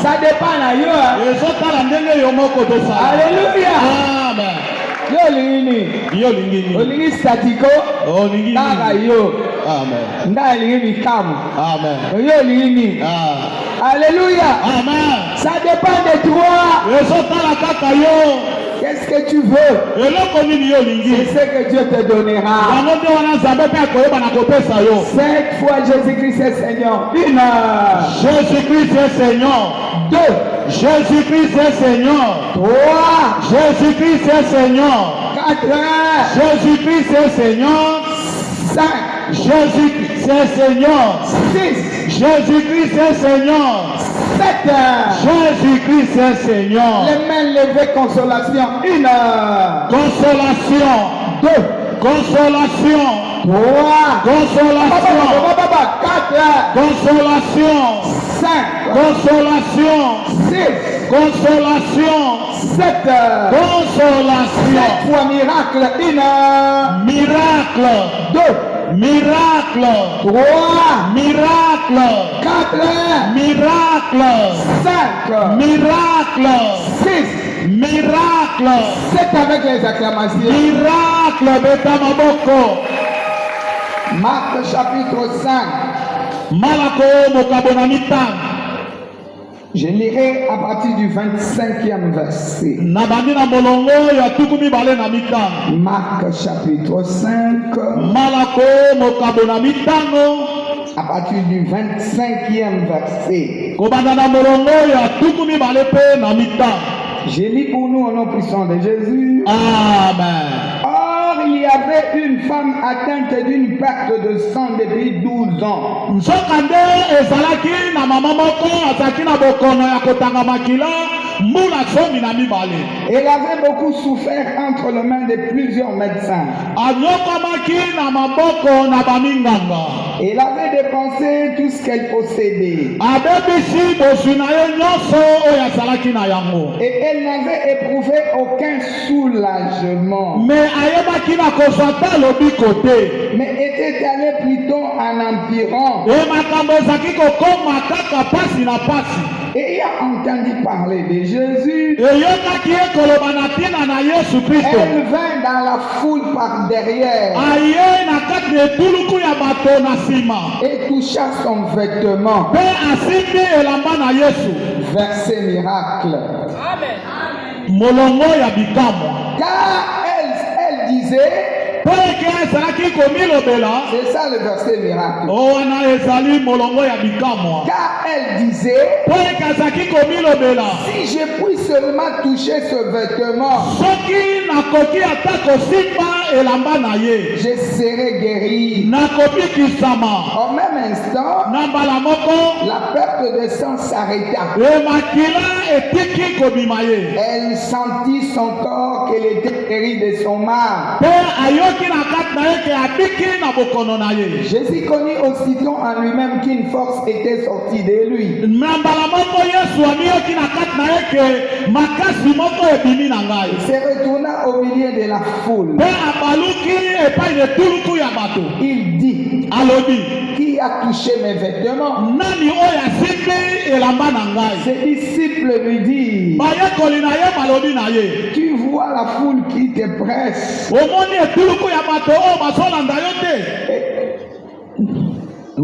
Ça dépend là. Alléluia. Amen. Olingi statico. Amen. Amen. Alléluia. Amen. Ça dépend de toi. Qu'est-ce que tu veux? C'est ce que Dieu te donnera. 5 fois Jésus-Christ est Seigneur. 1. Jésus-Christ est Seigneur. 2. Jésus-Christ est Seigneur. 3. Jésus-Christ est Seigneur. 4. Jésus-Christ est Seigneur. 5. Jésus-Christ est Seigneur. 6. Jésus-Christ est Seigneur. 7. Jésus-Christ est Seigneur. Les mains levées, consolation. 1. Consolation. 2. Consolation. 3. Consolation. 4. Consolation. 5. Consolation. 6. Consolation. 7. Consolation. 7 fois miracle. 1. Miracle. 2. Miracle. 3. Miracle. 4. Miracle. 5. Miracle. 6. Miracle. 7 avec les acclamations. Miracle. Betamaboko. Marc chapitre 5. Malako mokabonamitan. Je lirai à partir du 25e verset. Nabandina molongo ya tukumi bale na mitan. Marc chapitre 5. Malako mokabonamitan. À partir du 25e verset. Kobandana molongo ya tukumi bale pe na mitan. Je lis pour nous au nom puissant de Jésus. Amen. Or, il y avait une femme atteinte d'une perte de sang depuis 12 ans. Nzokande ezalaki na mama moko azaki na bokono ya kotanga makila mbula somi na mibale. Elle avait beaucoup souffert entre les mains de plusieurs médecins. Anyokamaki na maboko na baminganga. Elle avait dépensé tout ce qu'elle possédait. Abebisi bosuna ye nyonso oyo azalaki na yango. Et elle n'avait éprouvé aucun soulagement. Mais ayebaki na kozwa ta lobi kote. Mais était allée plutôt en empirant. E makambo ezaki kokoma kaka pasi na pasi. Et ayant entendu parler de Jésus, eyokaki ye koloba na ntina na Yesu Kristo. elle vint dans la foule par derrière. Aye na kati na etuluku ya bato na nsima. Et toucha son vêtement. Mpe asimbi elamba na Yesu. Verset miracle. Amen. Molongo ya bikamwa. Car elle disait, Peke ezalaki komilobela. c'est ça le verset miracle. Owana ezali molongo ya bikamwa. Car elle disait, Peke ezalaki komilobela. si je puis seulement toucher ce vêtement, Soki nakoki ata kosimba elamba na ye. je serai guéri. Nakobikisama. Au même instant, Na mbala moko. la perte de sang s'arrêta. Makila etiki kobima ye. Elle sentit son corps qu'elle était guérie de son mal. Mpe ayoki na kati na ye ke abiki na bokono na ye. Jésus connut aussitôt en lui-même qu'une force était sortie de lui. Na mbala moko Yesu amiyoki na kati na ye ke makasi moko ebimi na ngai. Il se retourna au milieu de la foule. Mpe abaluki epai na etuluku ya bato. Il dit, Alobi, qui a touché mes vêtements? nani oyo asimbi elamba na ngai? Ses disciples lui disent, Bayekoli na ye balobi na ye. tu vois la foule qui te presse. Omoni etuluku ya bato oyo bazolanda yo te.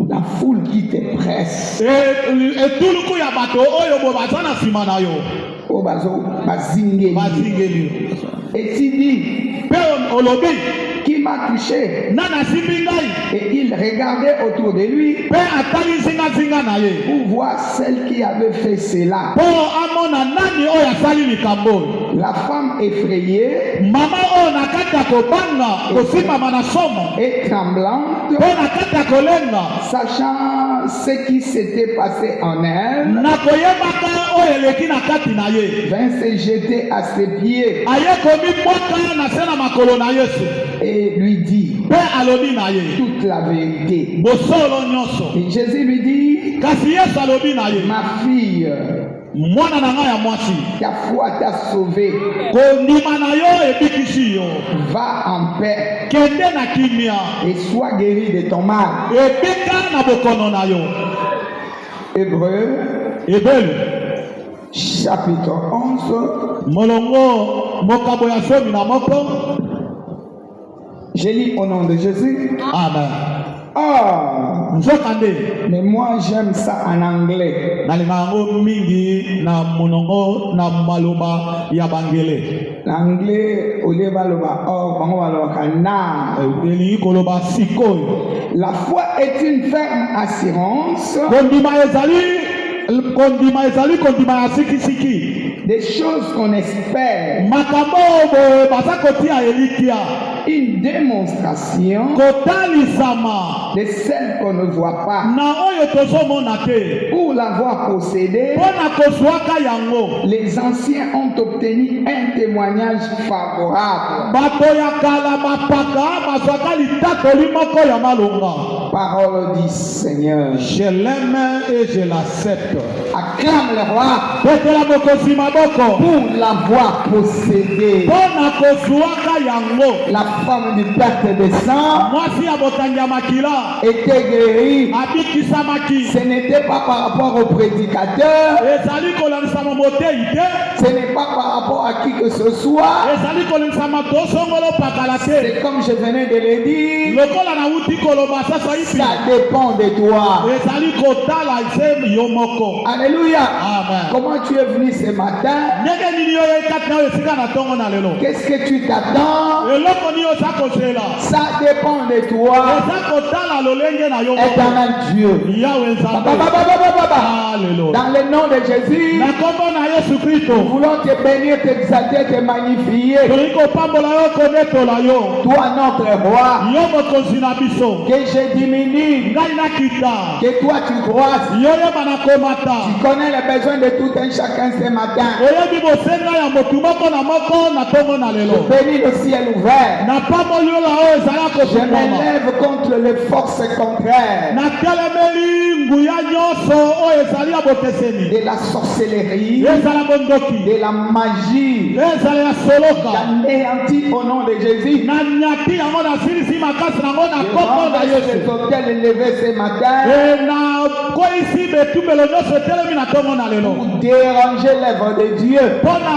La foule qui te presse. Etuluku ya bato oyo bo baza na nsima na yo. Oh, bazingeli. Bazingeli. Et tu dis, Mpe olobi, qui m'a touché? nani asimbi ngai? Et il regardait autour de lui Mpe atali zingazinga na ye. pour voir celle qui avait fait cela. Mpo amona nani oyo asali likambo. La femme effrayée Mama oyo na kati ya kobanga kosimbama na somo. et tremblante, Mpe na kati ya kolenga. sachant ce qui s'était passé en elle, Na koyebaka oyo eleki na kati na ye. vint se jeter à ses pieds Aye komibwaka na se na makolo na Yesu. et lui dit Mpe alobi na ye. toute la vérité. Bosolo nyonso. Et Jésus lui dit, Kasi kasi Yesu alobi na ye ma fille, mwana na ngai ya mwasi ta foi t'a sauvé, kondima na yo ebikisi yo va en paix kende na kimia et sois guéri de ton mal. ebika na bokono na yo. Hébreu, Ebelu chapitre 11. molongo mokabo ya somi na moko. Je lis au nom de Jésus. Amen. Oh, Nzokande mais moi j'aime ça en anglais. nalinga yango mingi na monongo na maloba ya bangele. L'anglais, au lieu de baloba, oh, bango baloba na. Elingi koloba sikoyo. La foi est une ferme assurance Kondima ezali kondima ya sikisiki. des choses qu'on espère, Makambo boye baza kotia elikia. une démonstration Kotalisama de celle qu'on ne voit pas. na oyo tozomona te. Pour l'avoir possédé, Mpona kozwaka yango les anciens ont obtenu un témoignage favorable. bato ya kala mapaka bazwaka litatoli moko ya malonga. Parole du Seigneur. Je l'aime et je l'accepte. Acclame le roi Petela mokosi maboko pour l'avoir possédé. mpona kozwaka yango. La femme du perte de sang Mwasi ya botangi ya makila était guérie. abikisamaki. Ce n'était pas par rapport au prédicateur, Ezali kolandisama motei te. ce n'est pas par rapport à qui que ce soit. Ezali kolandisama tosongolo pakala te. C'est comme je venais de le dire, Lokola nauti koloba sasa ipi. ça dépend de toi. Ezali kotala ise yo moko. Alléluia. Amen. Comment tu es venu ce matin? Ndenge nini oyo ekati na oyo esika na ntongo na lelo. Qu'est-ce que tu t'attends? Eloko nini oza kozela. Ça dépend de toi. Eza kotala lolenge na yo moko. Éternel Dieu. Yawe nzambe. Alléluia. Dans le nom de Jésus, Na kombo na Yesu Kristo. nous voulons te bénir, t'exalter, te magnifier. Tolingi kopambola yo konetola yo. Toi, notre roi, Yo mokonzi na biso. que je diminue, Ngai nakita. que toi tu croisses. Yo yeba na komata. Tu connais les besoins de tout un chacun ce matin. Oyebi bosenga ya motu moko na ntongo na lelo. Bénis le ciel ouvert. Na pamboli oyo oyo ezala Je kofungwama. m'élève contre les forces contraires Natelemeli nguya nyonso oyo ezali ya bokeseni. de la sorcellerie, Ezala bondoki. de la magie. Ezala ya soloka. J'anéantis au nom de Jésus. Na nyati yango na silisi makasi nango na Je kombo na renverse Yesu. les hôtels élevés ce matin Na koisi betumbelo nyonso etelemi na ntongo na lelo. pour déranger l'œuvre de Dieu. Mpona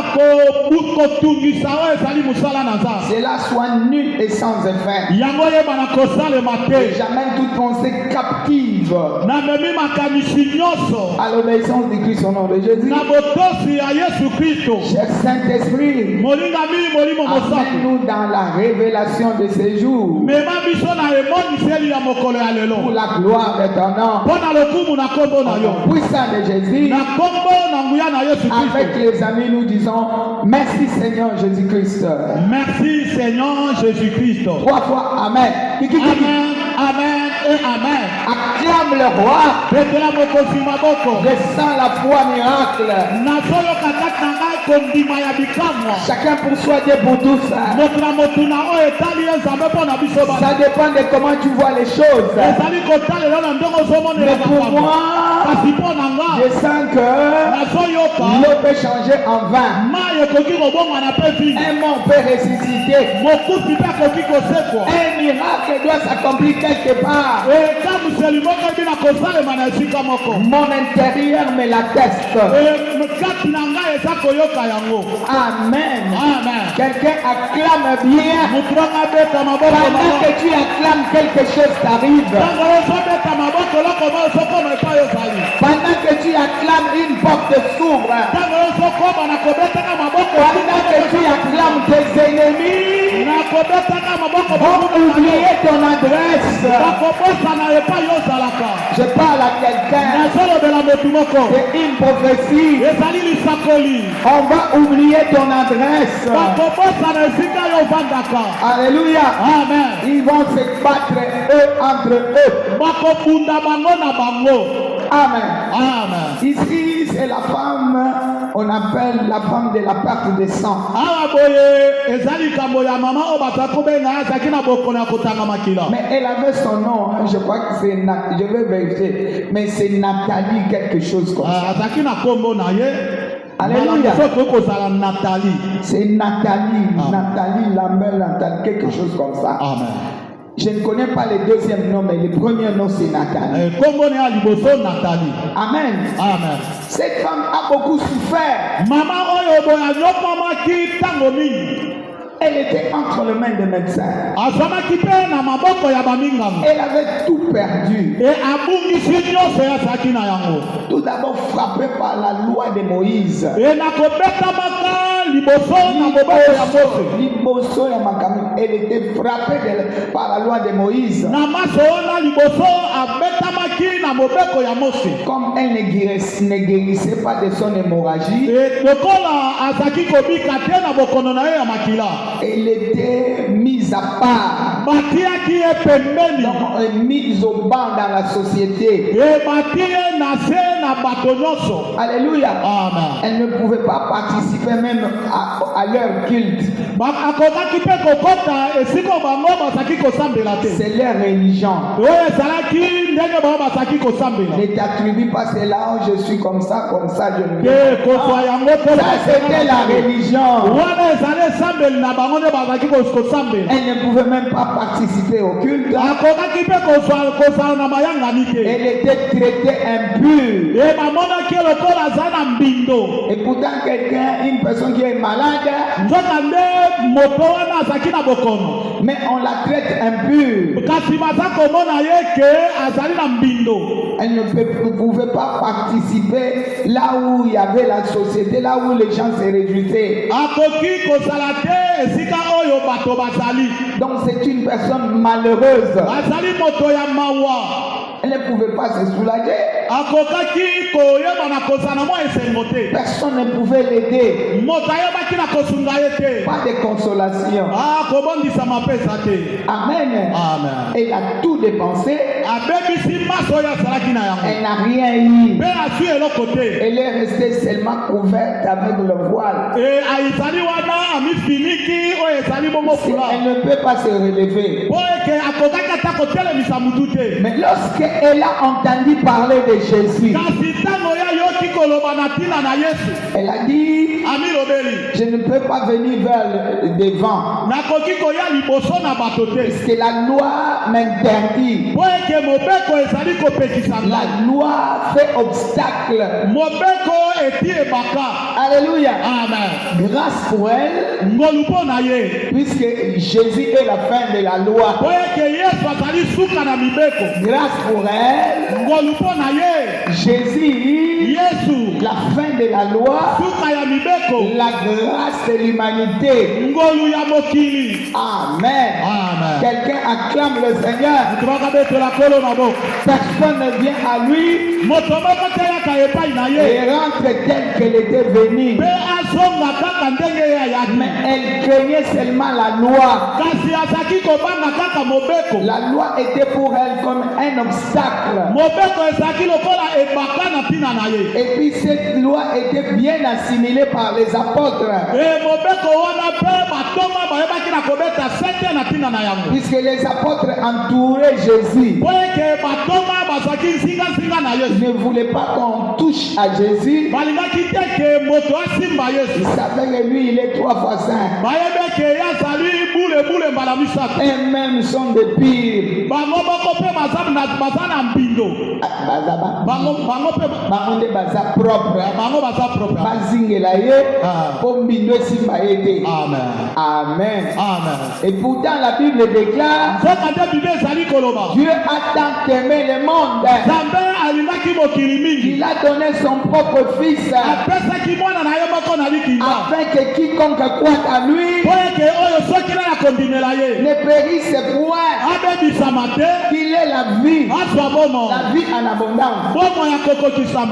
kotungisa oyo ezali mosala na Nzambe. Cela soit nul et sans effet. Yango yeba na kosalema Et te. j'amène toute pensée captive Namemi makanisi nyonso à l'obéissance du Christ au nom de Jésus. na botosi ya Yesu Kristo. Cher Saint-Esprit, Molingami molimo mosantu. amène-nous dans la révélation de ces jours Mema biso na emoniseli ya mokolo ya pour lelo. la gloire de ton nom. Mpona lokumu na kombo na yo. Puissant de Jésus, Na kombo na nguya na Yesu avec Kristo. les amis, nous disons merci Seigneur Jésus-Christ. Merci Seigneur Jésus-Christ. 3 fois Amen. Amen, amen et amen. Acclame le roi. Petela mokosi maboko. Je sens la foi miracle. Nazoyoka kati na ngai kondima ya bikamwa. Chacun pour soi, Dieu pour tous. Moto na motu na oyo etali ye nzambe mpo na biso bana. Ça dépend de comment tu vois les choses. Ezali kotalela na ndenge ozomonela Mais pour makambo. moi, Kasi mpo na nga je sens que nazoyoka l'eau peut changer en vin. mai ekoki kobongwana mpe vino. Un mort peut ressusciter. Mokufi mpe akoki kosekwa. Un miracle doit s'accomplir quelque part. Ekamuseli moko ebi na kosalema na esika moko. Mon intérieur me l'atteste. Kati na ngai eza koyoka yango. Amen. Amen. Quelqu'un acclame bien. Motu wana beta maboko Pendant maboko. que tu acclames, quelque chose t'arrive. Ntango ozobeta maboko eloko mo ozokoma epai ozali. Pendant que tu acclames, une porte s'ouvre. Ntango ozokoma na kobetaka maboko. Pendant que tu acclames, tes ennemis Na kobetaka maboko vont oublier ton adresse. bakobosana epai ozalaka. Je parle à quelqu'un. Nazolobela motu moko. C'est une prophétie. Ezali lisakoli. On va oublier ton adresse. Bakobosana esika yo ovandaka. Alléluia. Amen. Ils vont se battre eux entre eux. Bakobunda bango na bango. Amen. Amen. Ici, C'est la femme, on appelle la femme de la perte de sang. Mais elle avait son nom, hein, je crois que c'est, je vais vérifier, mais c'est Nathalie quelque chose comme ça. Alléluia. C'est Nathalie, Nathalie Lambert, Nathalie, quelque chose comme ça. Amen. Je ne connais pas le deuxième nom, mais le premier nom c'est Nathalie. Amen. Amen. Cette femme a beaucoup souffert. Elle était entre les mains des médecins. Elle avait tout perdu. Tout d'abord frappée par la loi de Moïse. Elle était frappée par la loi de Moïse. Comme elle ne guérissait pas de son hémorragie, elle était mise à part. Donc, mise au banc dans la société. Alléluia. Amen. Elle ne pouvait pas participer même à leur culte. C'est leur religion. Ne t'attribue pas cela, je suis comme ça, je ne veux pas. Ça, c'était la religion. Elle ne pouvait même pas participer au culte. Elle était traitée impure. Et pourtant, une personne qui est malade, mais on la traite impure. Elle ne pouvait pas participer là où il y avait la société, là où les gens se réjouissaient. Donc c'est une personne malheureuse. Elle ne pouvait pas se soulager. Personne ne pouvait l'aider. Pas de consolation. Amen. Elle a tout dépensé. Elle n'a rien eu. Elle est restée seulement couverte avec le voile. Elle ne peut pas se relever. Mais lorsqu'elle a entendu parler de Jésus, elle a dit, je ne peux pas venir vers le devant, parce que la loi m'interdit. La loi fait obstacle. Alléluia. Amen. Grâce pour elle, puisque Jésus est la fin de la loi. Grâce pour elle, Jésus, la fin de la loi, la grâce de l'humanité. Amen. Quelqu'un acclame le Seigneur. Personne ne vient à lui et rentre telle qu'elle était venue. Mais elle craignait seulement la loi. La loi était pour elle comme un obstacle. Et puis cette loi était bien assimilée par les apôtres. Puisque les apôtres entouraient Jésus. Ils ne voulaient pas qu'on touche à Jésus. Ils savaient que lui, il est 3 fois saint. Et même sont des pires. Bangonde baza propre. Amen. Et pourtant la Bible déclare, Dieu a tant aimé le monde, il a donné son propre fils, afin que quiconque croit à lui ne périsse point, qu'il ait la vie en abondance.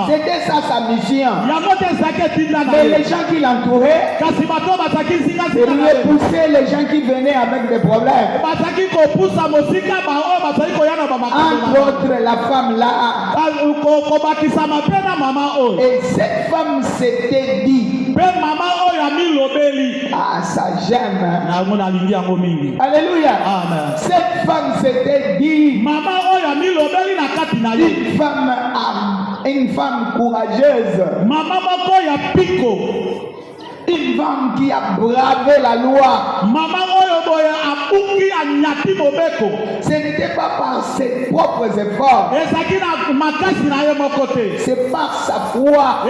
C'était ça sa mission. Mais les gens qui l'entouraient, c'est repousser les gens qui venaient avec des problèmes. Entre autres, la femme là, Et cette femme s'était dit, ah, ça j'aime. Alléluia. Amen. Cette femme s'était dit, une femme courageuse, une femme qui a bravé la loi. Ce n'était pas par ses propres efforts, c'est par sa foi.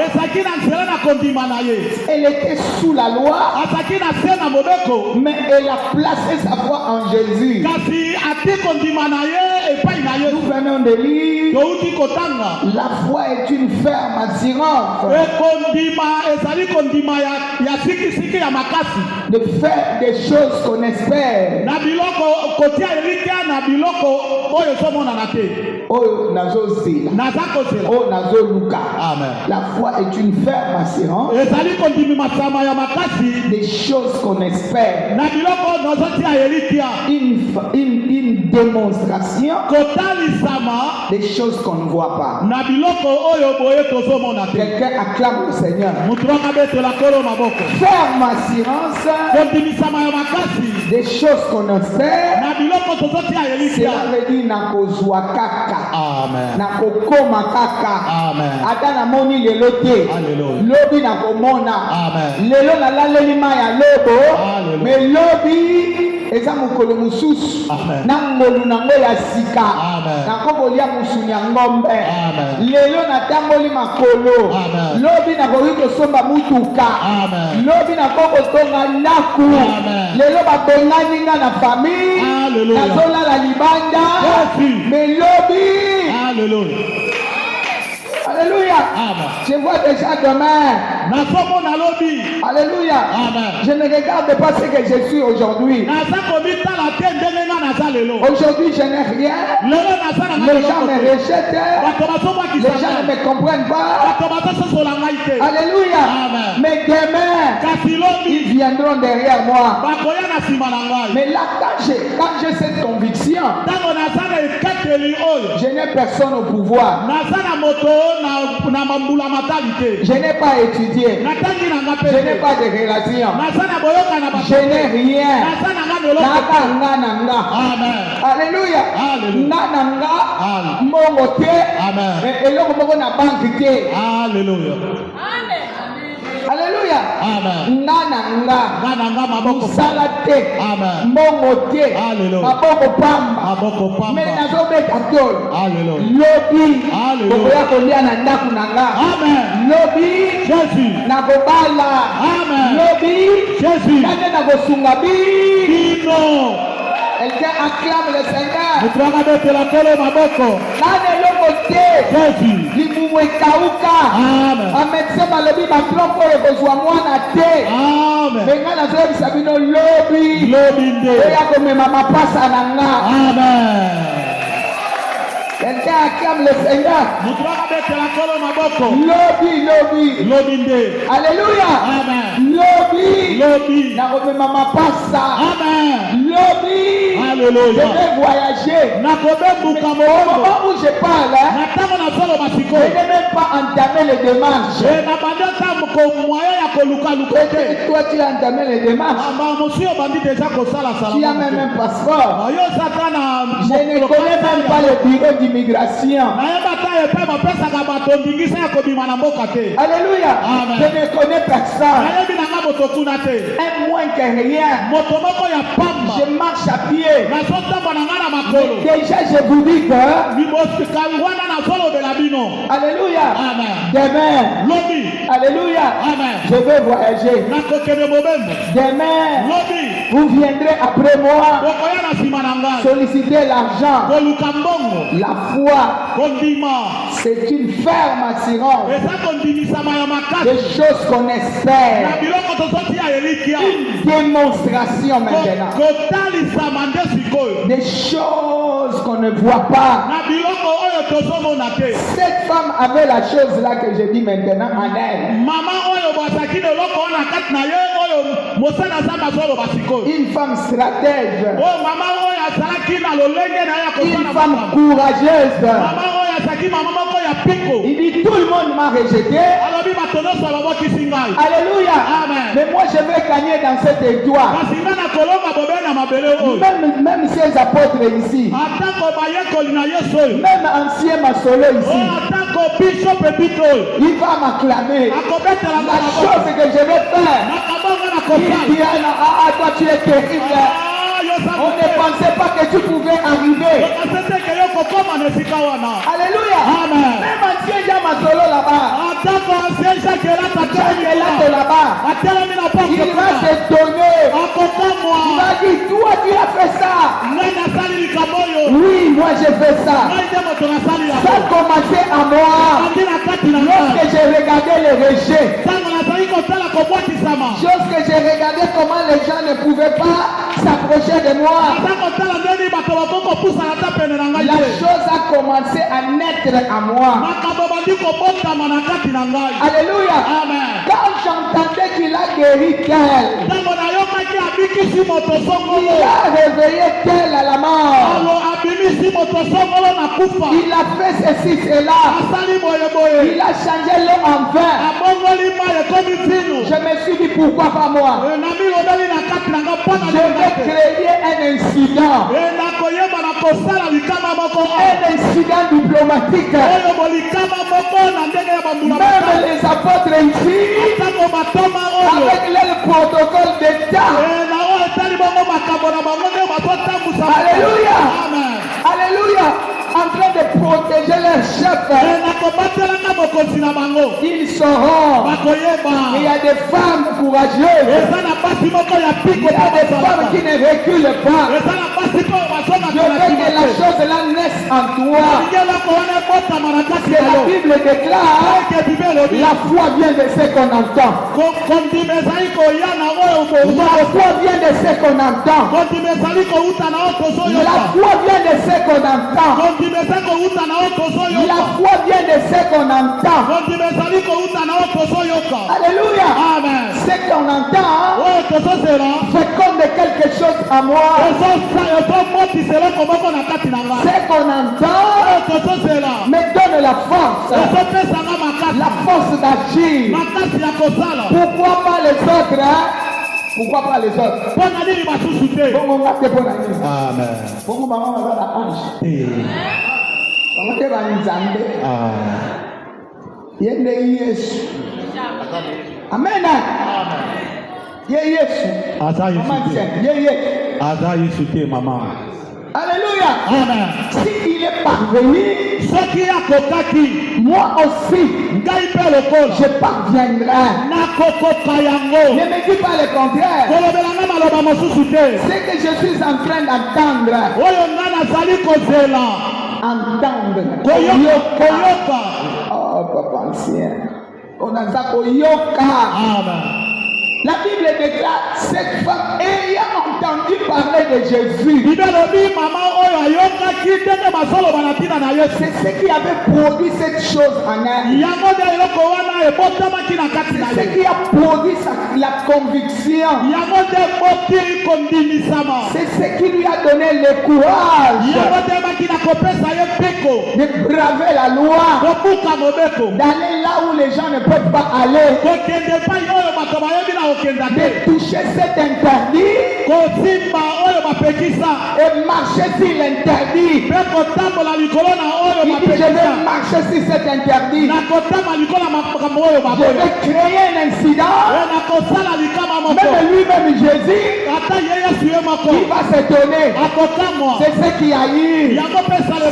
Elle était sous la loi, mais elle a placé sa foi en Jésus. Nous venons de lire, la foi est une ferme assurance de faire des choses qu'on espère. La foi est une ferme assurance des choses qu'on espère. Une démonstration des choses qu'on ne voit pas. Quelqu'un acclame le Seigneur. Ferme assurance des choses qu'on espère. Cela veut dire nakozwa kaka, nakokoma kaka. Atana moni lelo te, lobi nakomona. Lelo nalaleli mai ya lobo, mais lobi eza mokolo mosusu na ngolu nango ya sika nakokolia musuni ya ngombe. Lelo natamboli makolo, lobi nakoki kosomba mutuka, lobi nakokotonga ndaku. Lelo batongani nga na famille, nazolala libanda, mais lobi. Alléluia. Je vois déjà demain. Alléluia. Je ne regarde pas ce que je suis aujourd'hui. Aujourd'hui, je n'ai rien. Les gens me rejettent. Les gens ne me comprennent pas. Alléluia. Mais demain, ils viendront derrière moi. Mais là, quand j'ai cette conviction, je n'ai personne au pouvoir. Je n'ai pas étudié. Je n'ai pas de relation. Je n'ai rien. Alléluia. Nananga mongote. Eloko moko na banque te. Alléluia. Alléluia. Amen. Nananga maboko salate. Amen. Mongote. Alléluia. Maboko pamba. Mais nazobeta tol. Alléluia. Lobi. Alléluia. Kolia na ndaku nanga. Amen. Lobi. Jésus. Nakobala. Amen. Lobi. Jésus. Kande nakosunga Bino. Quelqu'un acclame le Seigneur. Jésus. Amen. Amen. Quelqu'un acclame le Seigneur. Lobby. Alléluia. Amen. Lobby. Amen. Lobby. Alléluia. Je vais voyager. Au moment où je parle, je n'ai même pas entamé les démarches. Peut-être toi tu as entamé les démarches. Tu as même un passeport. Je ne connais même pas le bureau d'immigration. Alléluia. Amen. Je ne connais personne. Un moins que rien. Je marche à pied. Déjà je vous dis que Alléluia. Amen. Demain. Alléluia. Amen. Je vais voyager. Demain. Vous viendrez après moi. Solliciter l'argent. La foi. C'est une ferme assurance. Des choses qu'on espère. Une démonstration maintenant. Des choses qu'on ne voit pas. Cette femme avait la chose là que je dis maintenant en elle. Une femme stratège. Une femme courageuse. Il dit tout le monde m'a rejeté. Alléluia. Amen. Mais moi je vais gagner dans cette étoile. Même ces apôtres ici. Même ancien Masolo ici. Il va m'acclamer. La chose que je vais faire. Il dit ah toi tu es terrible. On ne pensait pas que tu pouvais arriver. Alléluia. Amen. Même ancien Jean Masolo là-bas. là-bas. Il va se donner. Il va dire toi tu as fait ça. Oui, moi j'ai fait ça. Ça a commencé à moi. Lorsque j'ai regardé les rejets. Chose que j'ai regardé comment les gens ne pouvaient pas s'approcher de moi. La chose a commencé à naître à moi. Alléluia. Amen. Quand j'entendais qu'il a guéri Kel, il a réveillé Kel à la mort. Il a fait ceci, cela. Il a changé l'eau en vin. Je me suis dit pourquoi pas moi. Je vais créer un incident. Un incident diplomatique. Même les apôtres ici, avec leur protocole d'État. Alléluia. Alléluia. En train de protéger leur chef. Ils sauront. Il y a des femmes courageuses. Il y a des femmes qui ne reculent pas. Je veux que la chose là naisse en toi. Que la Bible déclare, la foi vient de ce qu'on entend. La foi vient de ce qu'on entend. La foi vient de ce qu'on entend. La foi vient de ce qu'on entend. Alléluia. Amen. Ce qu'on entend fait comme de quelque chose à moi. Ce qu'on entend me donne la force. La force d'agir. Pourquoi pas les autres? Pourquoi pas les autres? Amen. Alléluia. Amen. S'il est parvenu, moi aussi, je parviendrai. Ne me dis pas le contraire. C'est que je suis en train d'entendre. Entendre. Oh, papa ancien. On a ça koyoka. La Bible déclare cette femme ayant entendu parler de Jésus. C'est ce qui avait produit cette chose en elle. C'est ce qui a produit la conviction. C'est ce qui lui a donné le courage de braver la loi, d'aller là où les gens ne peuvent pas aller, de toucher cet interdit et marcher sur l'interdit. Il dit je vais marcher sur cet interdit. Je vais créer un incident. Même lui-même Jésus, il va s'étonner. C'est ce qui a eu.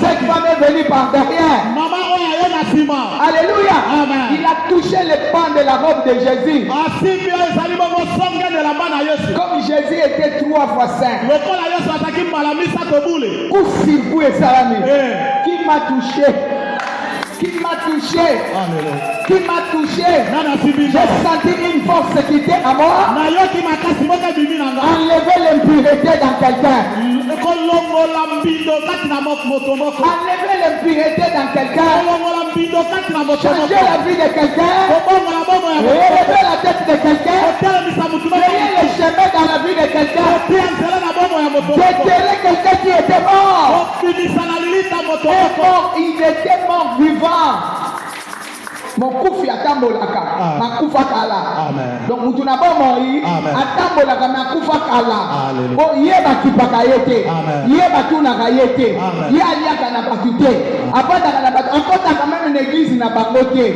Cette femme est venue par derrière. Alléluia. Il a touché le pan de la robe de Jésus. Comme Jésus était 3 fois saint. Qui m'a touché? Qui m'a touché? Qui m'a touché? J'ai senti une force quitter à moi. Enlever l'impureté dans quelqu'un. Enlever l'impureté dans quelqu'un. Changer la vie de quelqu'un. Relever la tête de quelqu'un. Créer le chemin dans la vie de quelqu'un. Déterrer quelqu'un qui était mort. Il était mort vivant. Mokufi atambolaka. Makufa kala. Donc mutu na bon mori. Atambolaka makufa kala. Oh yeba kipaka yete. Yeba tuna kayete. Ye aliaka na bakute. Apata na bakute. Apata quand même une église na bakote.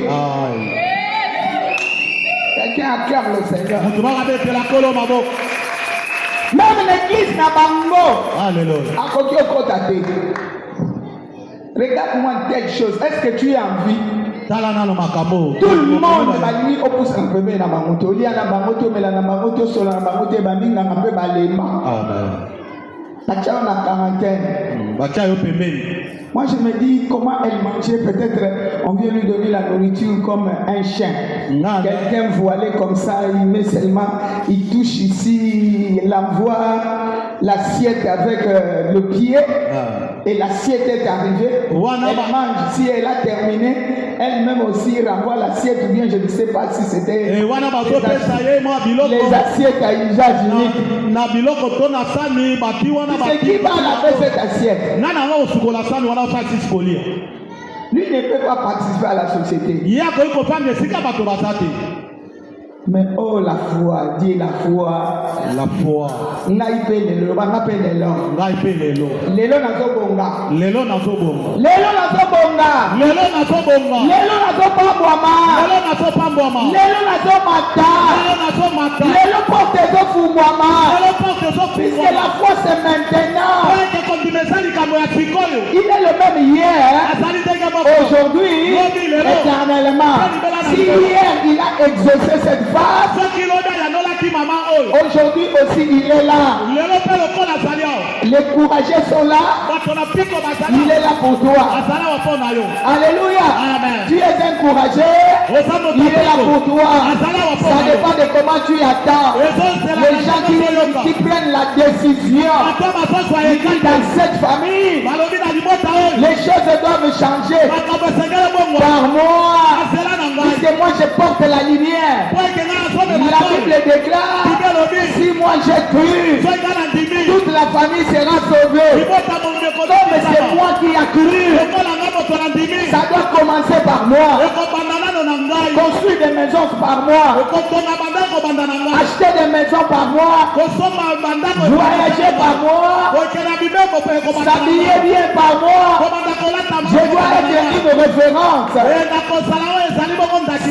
Quelqu'un acclame le Seigneur. Même l'église n'a pas mot. Alléluia. Regarde-moi telle chose. Est-ce que tu es en vie? Tout le monde va lui opposer un peu mais na bangoto. Il y a na bangoto mais la na bangoto sur la bangoto bami na un peu balema. Amen. Bacha na quarantaine. Bacha yo pembeni. Moi je me dis comment elle mangeait, peut-être on vient lui donner la nourriture comme un chien. Quelqu'un voilé comme ça, il met seulement, il touche ici, il envoie l'assiette avec le pied et l'assiette est arrivée. Elle mange, si elle a terminé, elle-même aussi renvoie l'assiette ou bien je ne sais pas si c'était les assiettes à usage unique. C'est qui va laver cette assiette? Lui ne peut pas participer à la société. Mais oh la foi, dis la foi. La foi. Lelo nazobonga. Lelo nazobonga. Lelo nazobonga. Lelo nazobonga. Lelo nazopambwama. Lelo nazopambwama. Lelo nazomata. Lelo nazomata. Lelo porte zofungwama. Lelo porte zofungwama. Puisque la foi c'est maintenant. Il est le même hier, aujourd'hui, éternellement. Si hier il a exaucé cette face, aujourd'hui aussi il est là. Les courageux sont là. Il est là pour toi. Alléluia. Tu es un courageux. Il est là pour toi. Ça dépend de comment tu attends. Les gens qui prennent la décision dans cette famille, les choses doivent changer. Par moi, puisque moi je porte la lumière. La Bible déclare, si moi j'ai cru, toute la famille sera sauvée. Comme c'est moi qui a cru, ça doit commencer par moi. Construire des maisons par moi. Acheter des maisons par moi. Voyager par moi. S'habiller bien par moi. Je dois être une référence.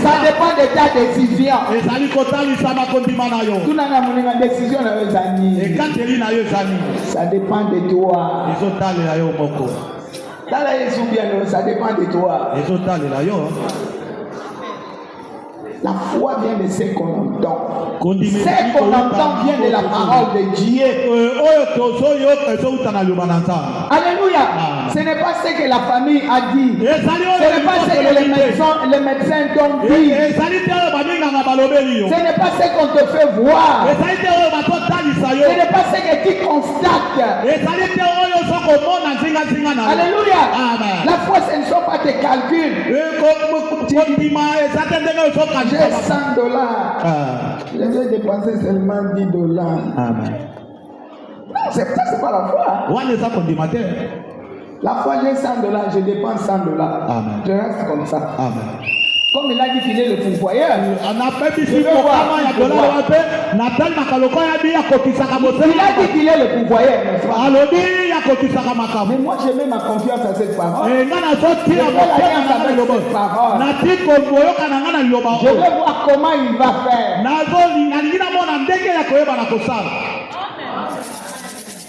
Ça dépend de ta décision. Ça dépend de toi. Ça dépend de toi. La foi vient de ce qu'on entend. Ce qu'on entend vient de la parole de Dieu. Alléluia. Ce n'est pas ce que la famille a dit. Ce n'est pas ce que les médecins t'ont dit. Ce n'est pas ce qu'on te fait voir. Ce n'est pas ce que tu constates. Alléluia. La foi, ce ne sont pas tes calculs. J'ai 100 dollars. Je vais dépenser seulement 10 dollars. Amen. Non, c'est pas la foi. La foi, j'ai 100 dollars, je dépense 100 dollars. Amen. Je reste comme ça. Amen. Comme il a dit qu'il est le pourvoyeur. Il a dit qu'il est le pourvoyeur. Mais moi je mets ma confiance à cette parole. Je vais voir comment il va faire.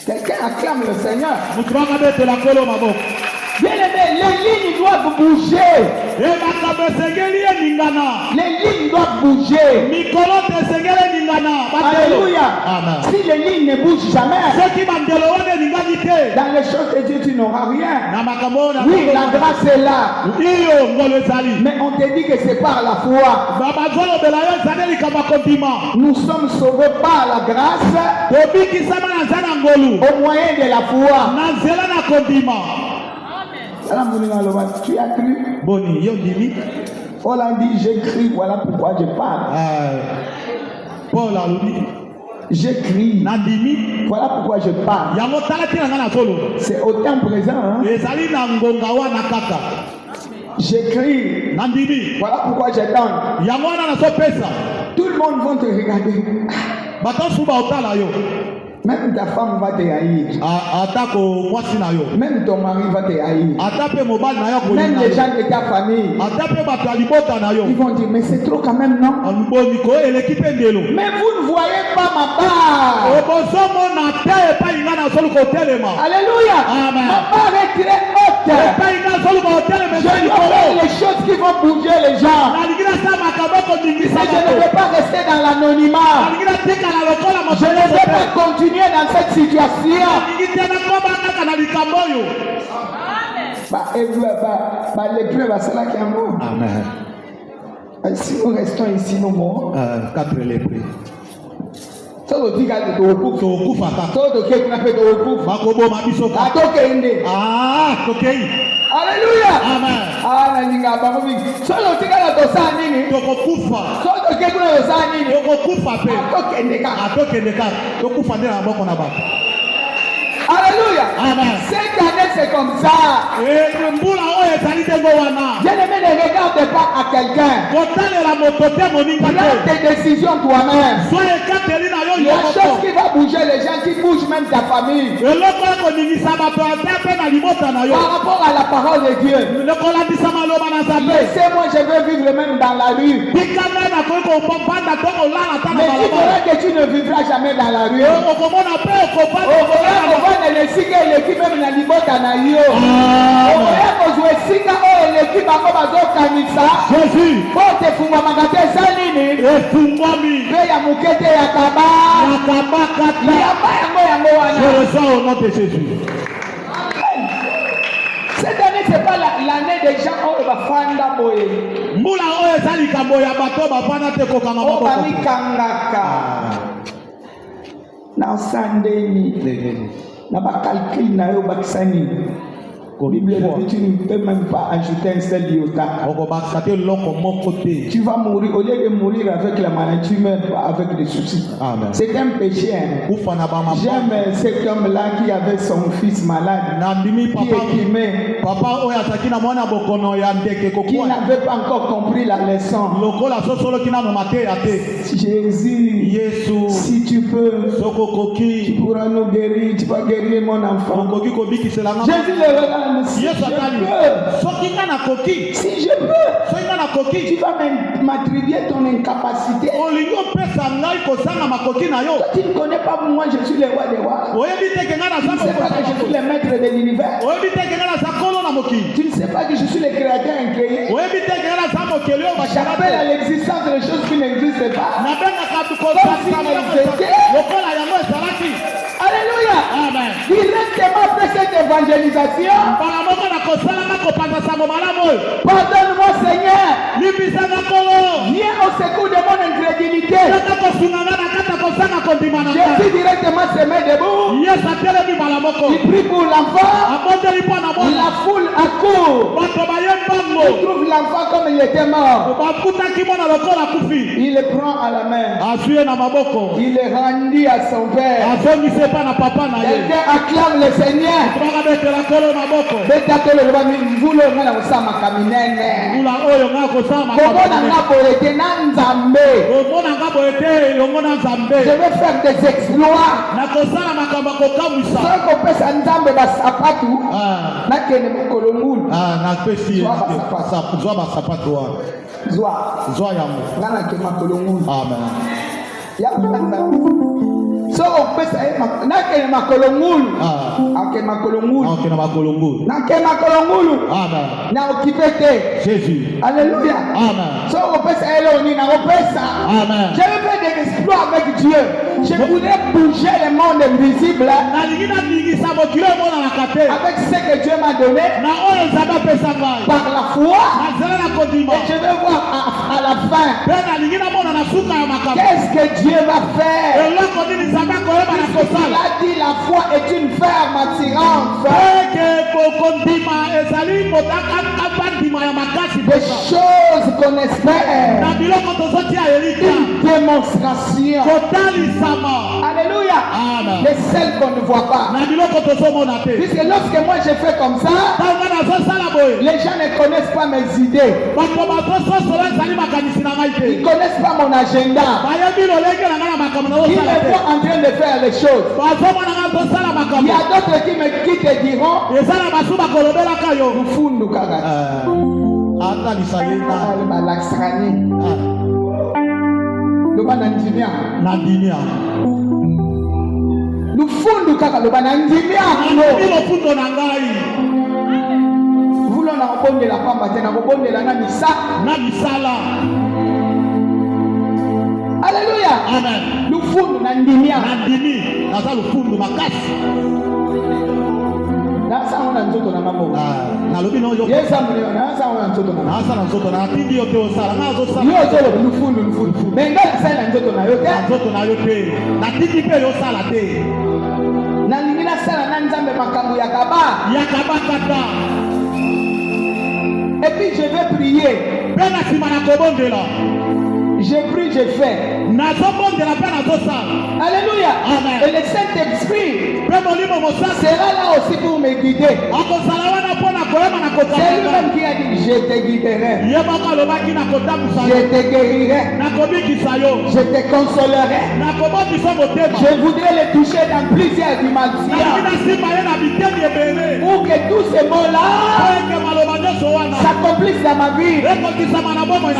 Quelqu'un acclame le Seigneur. Bien aimé, les lignes doivent bouger. Les lignes doivent bouger. Alléluia. Si les lignes ne bougent jamais, dans les choses de Dieu, tu n'auras rien. Oui, la grâce est là. Mais on te dit que c'est par la foi. Nous sommes sauvés par la grâce au moyen de la foi. Tu as cru? Paul a dit j'ai cru, voilà pourquoi je parle. Paul a dit j'ai cru, voilà pourquoi je parle. C'est au temps présent. J'écris. Nandimi. Voilà pourquoi j'attends. Yamwana na so pesa. Tout le monde va te regarder. Bato suba otala yo. Même ta femme va te haïr. Atako mwasi na yo. Même ton mari va te haïr. Atape mobile na yo ko. Même les gens de ta famille. Atape bato alibota na yo. Ils vont dire mais c'est trop quand même non? Onboni ko elekipe ndelo. Mais vous ne voyez pas ma part. Obosomo na te pa inga na solo ko telema. Alléluia. Amen. Ma part est très haute. Pa inga solo ko telema. Je dois faire les choses qui vont bouger les gens. Na ligina sa makaboko Je ndingi sa. ne veux pas rester dans l'anonymat. Na ligina teka na lokola mo. Je ne veux pas continuer dans cette situation. Amen. Si nous restons ici, nous mourrons. 4 lépreux. Alléluia. Amen. Alléluia. Amen. Cette année, c'est comme ça. Je ne me regarde pas à quelqu'un. Prends tes décisions toi-même. La chose qui va bouger les gens, qui bougent même ta famille. Par rapport à la parole de Dieu. Laissez-moi, je veux vivre même dans la rue. Mais tu verras que tu ne vivras jamais dans la rue. L'équipe même na libota na yo. Oya kozwe sika o l'équipe ako bazokanisa. Jésus. Bote fungwa makate sanini. Efungwami. Pe ya mukete ya kaba. Ya kaba kata. Ya yango wana. Je reçois au nom de Jésus. Cette année c'est pas l'année des gens o bafanda boye. Mbula oyo ezali kambo ya bato bafanda te kokanga maboko. O bami kangaka. Na sandeni. Na ba calcul na yo bakisani. Bible tu ne peux même pas ajouter un seul iota. Tu vas mourir, au lieu de mourir avec la maladie, tu meurs avec des soucis. C'est un péché. J'aime cet homme-là qui avait son fils malade, qui n'avait pas encore compris la leçon. Jésus, si tu peux, tu pourras nous guérir, tu vas guérir mon enfant. Jésus le regarde. Si je peux, tu vas m'attribuer ton incapacité. Toi, tu ne connais pas moi, je suis le roi des rois. Tu ne sais pas que je suis le maître de l'univers. Tu ne sais pas que je suis le créateur incréé. J'appelle à l'existence des choses qui n'existent pas. Alléluia. Amen. Directement après cette évangélisation, pardonne-moi Seigneur. Viens au secours de mon incrédulité. Jésus directement se met debout. Il prie pour l'enfant. La foule accourt. Il trouve l'enfant comme il était mort. Il le prend à la main. Il est rendu à son père. Quelqu'un acclame le Seigneur. Je vais faire des exploits. So opesa nakene makolongulu na okipete Jésus. Alléluia. Amen. So opesa eloni na opesa. Amen. Je vais faire des exploits avec Dieu. Je voudrais bouger le monde invisible avec ce que Dieu m'a donné par la foi. Et je vais voir à la fin qu'est-ce que Dieu va faire. Il a dit la foi est une ferme attirance. Des choses qu'on espère. Une démonstration. Alléluia. Les celles qu'on ne voit pas. Puisque lorsque moi je fais comme ça, les gens ne connaissent pas mes idées. Ils ne connaissent pas mon agenda. Ils me voient en train de faire les choses. Il y a d'autres qui me quittent et diront Lufundu kaka. Loba nandimia. Lufundu kaka loba nandimia. Vulo na kobondela pamba tena kobondela na misala. Alléluia. Amen. Lufundu nandimia. Naza lufundu makasi. Nasa ona nzoto na maboko. Nalobi no yo. Yesa mulio nasa ona nzoto na. Nasa na nzoto na tindi yo te osala. Nazo sala. Yo zolo lufundu. Menga sala nzoto na yo te. Nzoto na yo te. Na tindi pe yo sala te. Na lingina sala na nzambe makambo ya kaba. Kata. Et puis je vais prier. Bena simana kobondela. Je prie, je fais. Alléluia. Amen. Et le Saint-Esprit sera là aussi pour me guider. C'est lui-même qui a dit je te guiderai. Je te guérirai. Je te consolerai. Je voudrais le toucher dans plusieurs dimensions. Pour que tous ces mots-là s'accomplissent dans ma vie.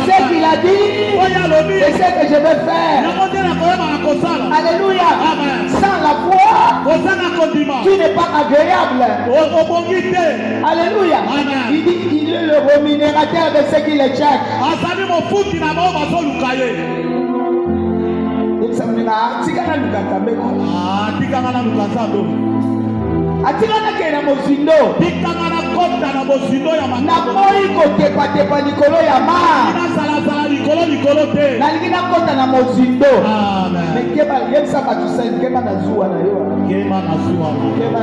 Ce qu'il a dit, c'est ce que je vais faire. Alléluia. Sans la foi, tu n'es pas agréable. Alléluia. Il dit qu'il est le rémunérateur de ceux qui le cherchent. Atikana kena mozindo. Na moi kotepa likolo ya ma. Na lingina kota na mozindo. Mais keba yebsa batusen keba na zuwa na yo. Keba na zuwa na yo. Keba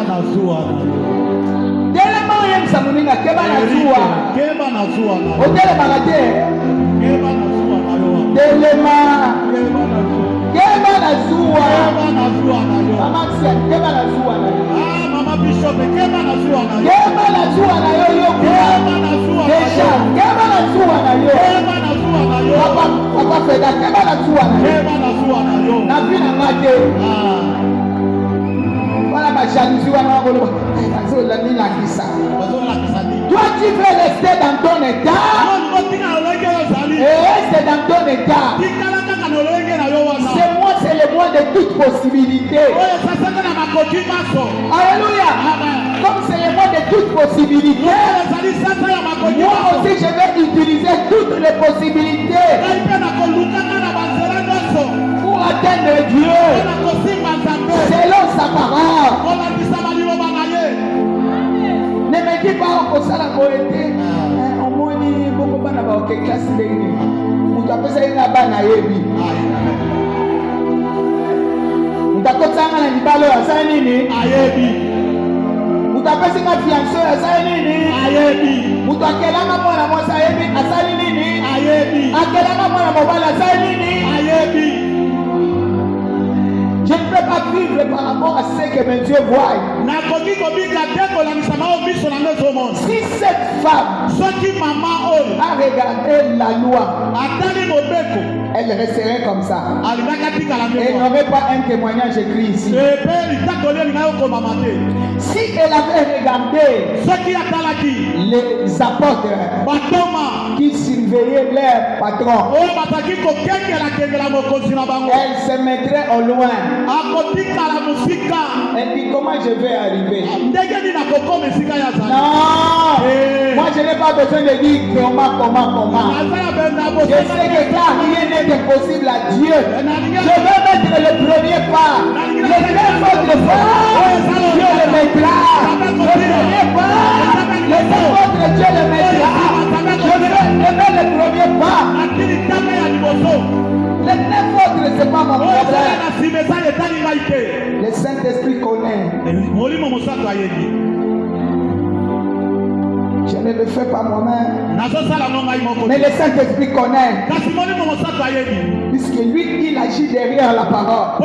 na zuwa. Telema yebsa muninga keba na zuwa. Otele magate. Keba na zuwa na yo. Telema. Keba na zuwa. Mama Sia keba na zuwa na yo. Mama Bishop keba na zuwa na yo. Keba na zuwa na yo yo. Keba na zuwa. Deja keba na zuwa na yo. Keba na zuwa na yo. Papa Feda keba na zuwa na yo. Keba na zuwa na yo. Na bina ngate. Wala ba jalousie wana ngolo. Azo la ni la kisa. Toi tu veux rester dans ton état. C'est dans ton état. C'est moi, c'est le moi de toute possibilité. Alléluia. Comme c'est le moi de toute possibilité, moi aussi je vais utiliser toutes les possibilités pour atteindre Dieu selon sa parole. Ne me dis pas au Sala Moete. On m'a dit beaucoup de gens qui classe les tu appelles ça une abana yebi. Utakotanga na libalo ya sa nini? Ayebi. Utapesa nga fiancé ya sa nini? Ayebi. Utakelanga mwana mwasa yebi asali nini? Ayebi. Akelanga mwana mobala asali nini? Ayebi. Je ne peux pas vivre par rapport à ce que mes yeux voient. Si cette femme a regardé la loi, elle resterait comme ça. Elle n'aurait pas un témoignage écrit ici. Si elle avait regardé les apôtres qui surveillaient leur patron, elle se mettrait au loin. Elle dit comment je vais arriver? Non, moi je n'ai pas besoin de dire comment. Je sais que car rien n'est impossible à Dieu. Je veux mettre le premier pas. Le premier autre pas, Dieu le mettra. Le premier pas, les autres Dieu le mettra. Je veux lever le premier pas. Les 9 autres, c'est pas mon problème. Le Saint-Esprit connaît. Je ne ne le fais pas moi-même. Mais le Saint-Esprit connaît. Puisque lui, il agit derrière la parole.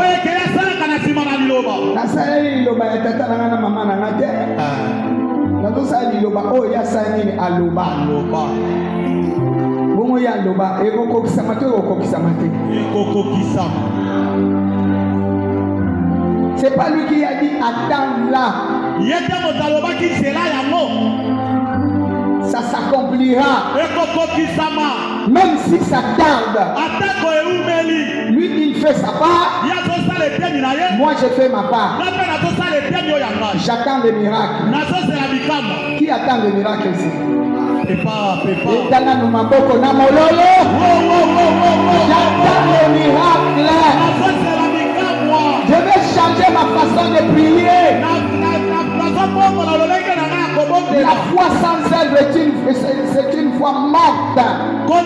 C'est pas lui qui a dit attends là. Ça s'accomplira. Même si ça tarde. Lui il fait sa part. Moi je fais ma part. J'attends le miracle. Qui attend le miracle ici? J'attends le miracle. Je vais changer ma façon de prier. La foi sans elle c'est une foi morte. Moi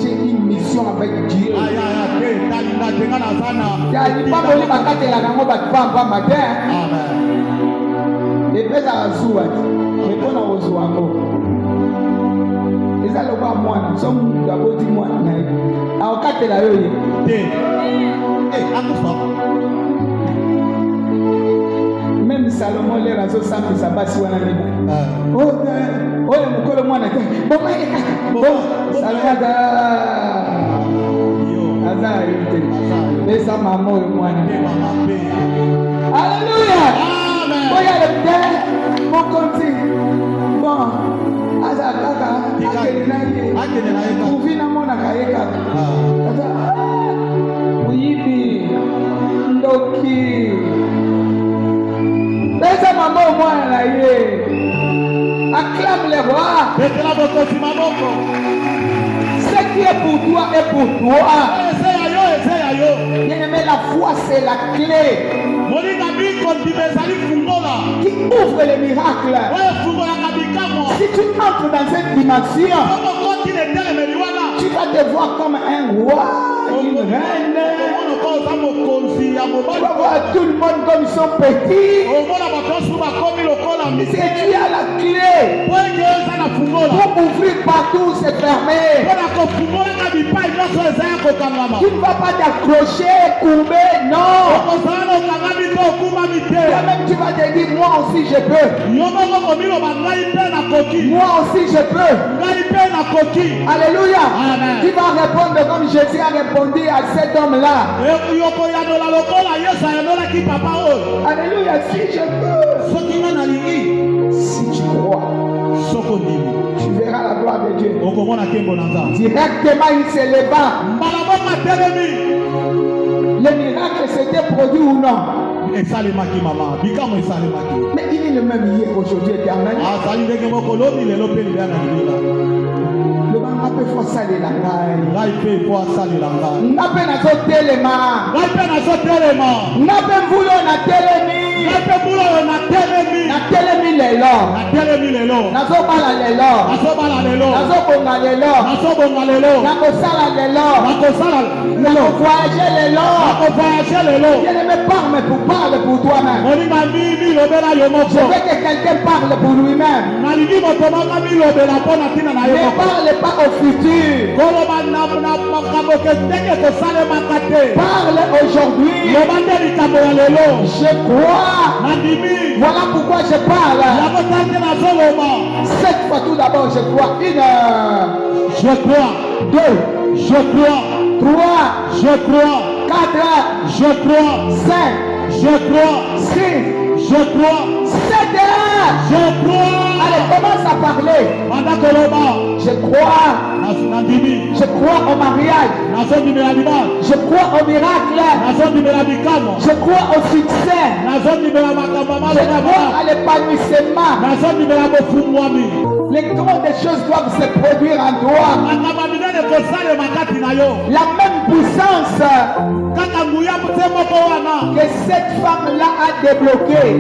j'ai une mission avec Dieu. Même Salomon les rasos samedi sabat si wana neba. Oh mukolo mwana te. Salada. Azari te. Besa mamo mwana. Alléluia. Amen. Oya le père mon conti. Bon. Azakaka. Akele na ye. Uvina mona kayeka. Uyibi. Ndoki. Besa mamo mwana na ye. Acclame le roi. Ce qui est pour toi est pour toi. Bien-aimé, la foi c'est la clé qui ouvre les miracles. Si tu entres dans cette dimension, tu vas te voir comme un roi, une reine. Tu vas voir tout le monde comme ils sont petits. C'est Dieu a la clé pour ouvrir partout, c'est fermé. Tu ne vas pas t'accrocher, courber, non. Toi-même tu vas te dire, moi aussi je peux. Moi aussi je peux. Alléluia. Amen. Tu vas répondre comme Jésus a répondu à cet homme-là. Alléluia, si je peux. Si tu crois, tu verras la gloire de Dieu. Directement il se leva. Le miracle s'était produit ou non? Mais il est le même hier, aujourd'hui, éternel. Le banga peut faire ça de la caille. N'a pas na telema. N'a pas voulu na telemi. Na telemi lelo. Nazo bala lelo. Nazo bonga lelo. Nazo sala lelo. Nazo voyager lelo. Bien aimé, parle pour toi-même. Je veux que quelqu'un parle pour lui-même. Ne parle pas au futur. Parle aujourd'hui. Je crois. Voilà pourquoi je parle. 7 fois tout d'abord, je crois. 1 heure. Je crois. 2. Je crois. 3. Je crois. 4. Je crois. 5. Je crois. 6. Je crois. 7 heures. Je crois. Allez, commence à parler. Je crois. Je crois au mariage. Je crois au miracle. Je crois au succès. Je crois à l'épanouissement. Les grandes choses doivent se produire en toi. La même puissance que cette femme-là a débloquée,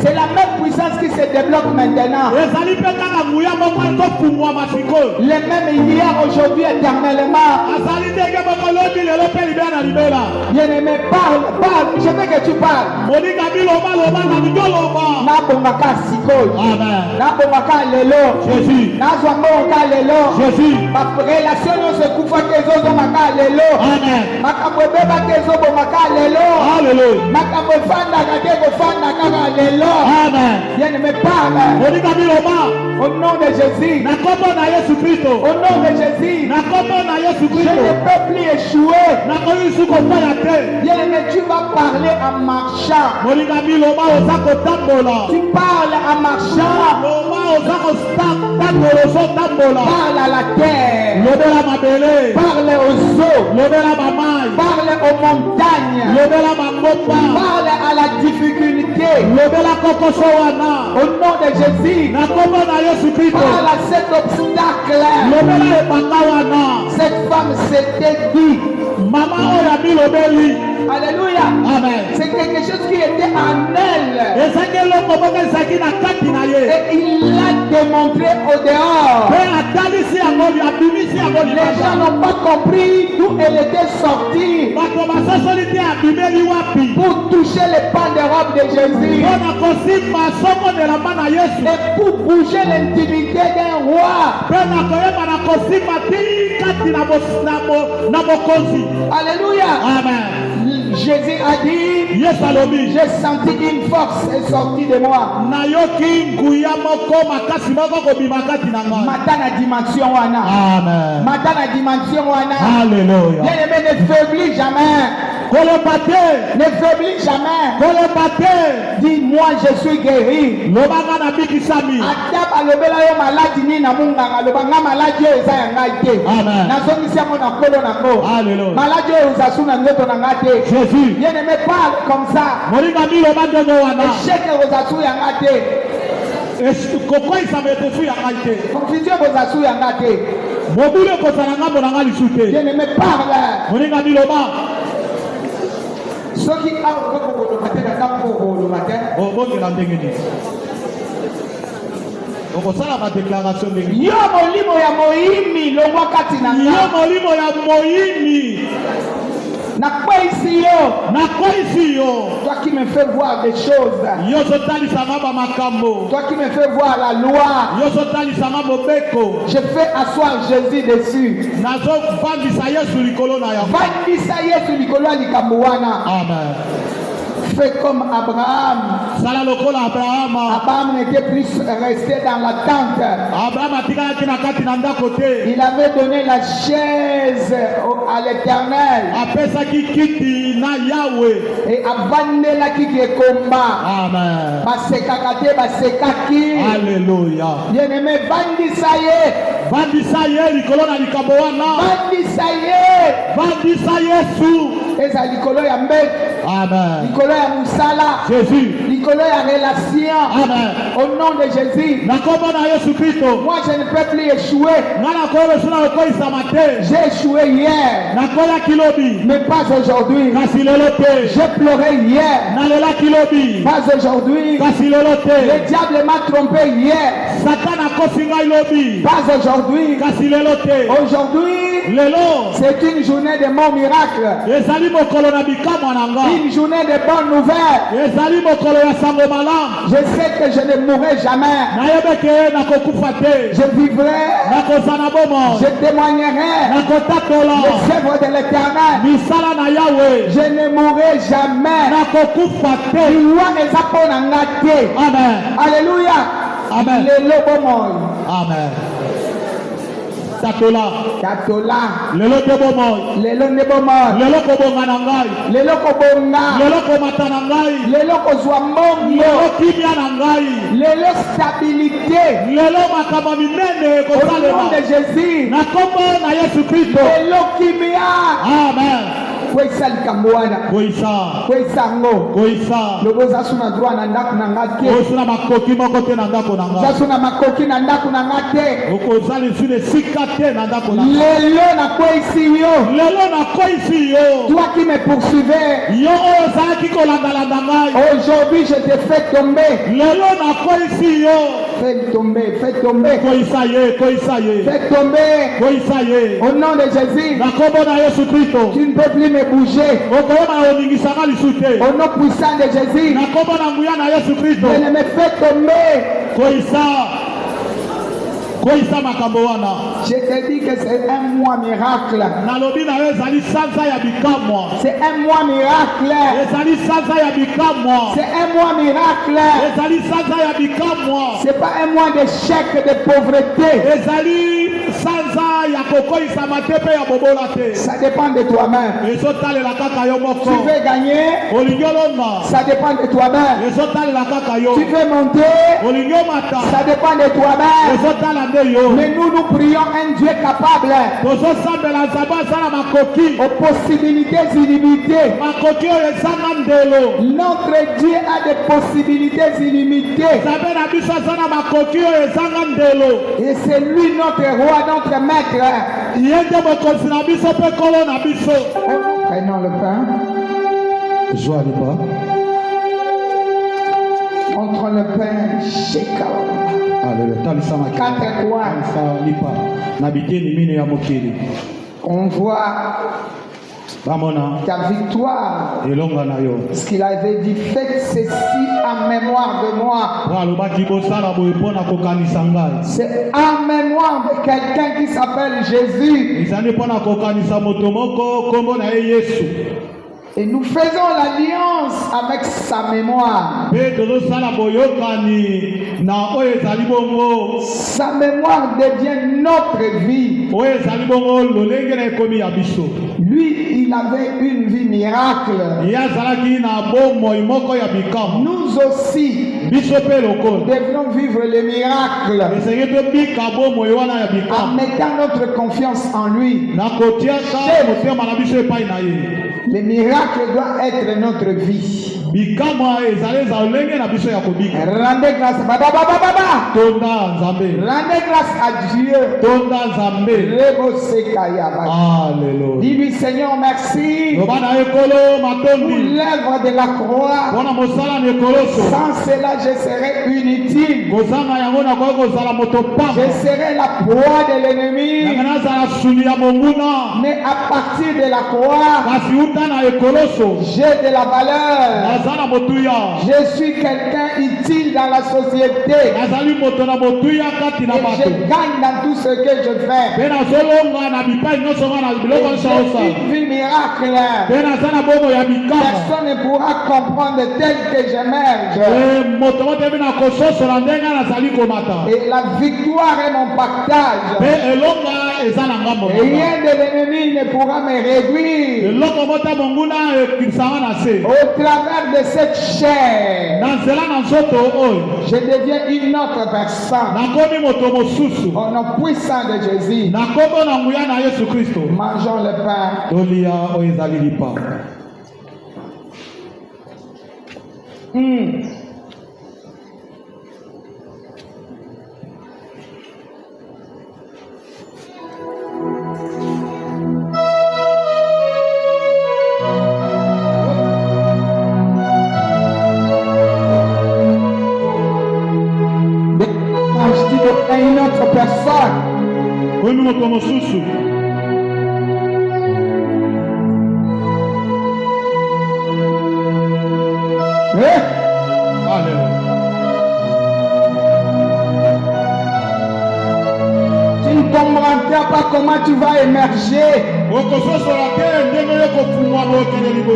c'est la même puissance qui se débloque maintenant. Les mêmes hier, aujourd'hui, éternellement. Bien-aimé, parle. Je veux que tu parles. Jésus. Ma relation se coupe que zozo maka lelo. Amen. Makabweba ke zobo maka lelo. Hallelujah. Makabwefanda kake kofanda kaka lelo. Amen. Bien-aimé, parle. Au nom de Jésus. Au nom de Jésus. Je ne peux plus échouer. Bien-aimé, tu vas parler en marchant. Tu parles en marchant. Parle à la terre. Parle aux eaux. Parle aux montagnes. Parle à la difficulté. Au nom de Jésus. Parle à cet obstacle. Cette femme s'était dit. Alléluia. Amen. C'est quelque chose qui était en elle. Et il l'a démontré au dehors. Les gens n'ont pas compris d'où elle était sortie. Pour toucher les pans de robe de Jésus. Et pour bouger l'intimité d'un roi. Alléluia. Amen. Jésus a dit, j'ai senti une force est sortie de moi. Matana dimension wana. Amen. Matana dimension wana. Alléluia. Bien-aimé, ne faiblis jamais. Ne faiblis jamais. Dis-moi, je suis guéri. Jésus. Bien-aimé, parle comme ça. Confusion Bozasu Yangate. Bien-aimé, parle. Ceux qui ont le matin, yo molimo ya moimi longwa kati na toi qui me fais voir des choses, toi qui me fais voir la loi, je fais asseoir Jésus dessus. Amen. Fais comme Abraham. Abraham n'était plus resté dans la tente. Il avait donné la chaise à l'Éternel. Et Abandela qui est combat. Amen. Alléluia. Bien-aimé, Bandisaye. Eza likolo ya mbek. Amen. Likolo ya musala. Jésus. Likolo ya relation. Amen. Au nom de Jésus. Moi je ne peux plus échouer. J'ai échoué hier. Mais pas aujourd'hui. J'ai pleuré hier. Pas aujourd'hui. Le diable m'a trompé hier. Pas aujourd'hui. Aujourd'hui, c'est une journée de mon miracle. Une journée de bonnes nouvelles. Je sais que je ne mourrai jamais. Je vivrai. Je témoignerai les œuvres de l'Éternel. Je ne mourrai jamais. Amen. Alléluia. Amen. Amen. Tatola. Lelo tebomoy. Lelo nebomor. Lelo kobonga ngai. Lelo kobonga. Lelo komatana ngai. Lelo kozwa mbongo. Lelo kimia ngai. Lelo stabilité. Lelo makama minene kosalema. Au nom de Jésus. Na kombo na Yesu Kristo. Lelo kimia. Amen. Koisa likamboana. Koisa. Koisa ngo. Koisa. Loboza suna droit na ndaku na ngate. Osuna makoki moko te na ndako na nga. Suna makoki na ndaku na ngate. Okozali sune sikate na ndako na nga. Lelo na koisi yo. Lelo na koisi yo. Toi qui me poursuivais. Yo ozaki kolanda ngai. Aujourd'hui je te fais tomber. Lelo na koisi yo. Fais tomber, fais tomber. Koisa ye, koisa ye. Fais tomber. Koisa ye. Au nom de Jésus. Na kombo na Yesu Kristo. Tu ne peux plus me bouger. Okoyeba oningisanga lisute. Au nom puissant de Jésus. Na kombo na nguya na Yesu Kristo. Je ne me fais tomber. Koisa makambo wana. Je te dis que c'est un mois miracle. Nalobi na yo ezali sanza ya bikamwa. C'est un mois miracle. Ezali sanza ya bikamwa. C'est un mois miracle. Ezali sanza ya bikamwa. C'est pas un mois d'échec, de pauvreté. Ezali sanza ya kokoisa matepe ya bobola te. Ça dépend de toi-même. Ezotalela kaka yo moko. Tu veux gagner? Olingolonga. Ça dépend de toi-même. Ezotalela kaka yo. Tu veux monter? Olingomata. Ça dépend de toi-même. Ezotala mais nous prions un Dieu capable aux possibilités illimitées. Notre Dieu a des possibilités illimitées. Et c'est lui notre roi, notre maître. Prenons le pain. Joie le pain. Montrons le pain. Sheka. On voit ta victoire. Ce qu'il avait dit, faites ceci en mémoire de moi. C'est en mémoire de quelqu'un qui s'appelle Jésus. Et nous faisons l'alliance avec sa mémoire. Sa mémoire devient notre vie. Lui, il avait une vie miracle. Nous aussi, devons vivre les miracles en mettant notre confiance en lui. Les miracles doivent être notre vie. Rendez grâce. Rendez grâce à Dieu. Dis-lui, Seigneur, merci pour l'œuvre de la croix. Sans cela, je serais inutile. Je serais la proie de l'ennemi. Mais à partir de la croix, j'ai de la valeur. Je suis quelqu'un utile dans la société. Et je gagne dans tout ce que je fais. Et j'ai une vie miracle. Personne ne pourra comprendre tel que j'émerge. Et la victoire est mon partage. Rien de l'ennemi ne pourra me réduire. Au travers de cette chair, je deviens une autre personne. Au nom puissant de Jésus, mangeons le pain. Une autre personne. Tu ne comprends pas comment tu vas émerger.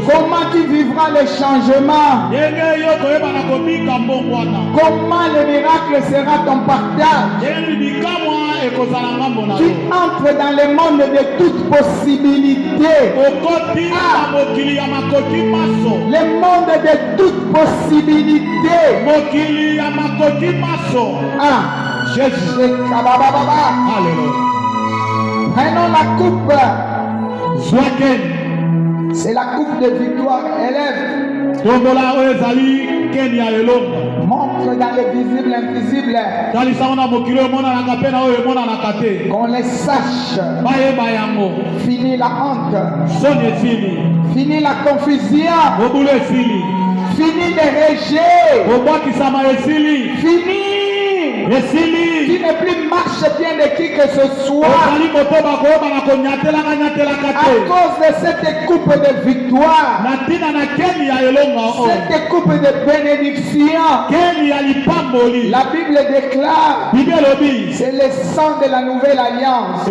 Comment tu vivras le changement? Comment le miracle sera ton partage? Tu entres dans le monde de toute possibilité. Le monde de toute possibilité. Jésus. Prenons la coupe. C'est la coupe de victoire. Élève. Montre dans le visible, l'invisible. Qu'on les sache. Fini la honte. Fini la confusion. Fini les rejets. Fini. Tu n'es plus marche bien de qui que ce soit. À cause de cette coupe de victoire, cette coupe de bénédiction, la Bible déclare, c'est le sang de la nouvelle alliance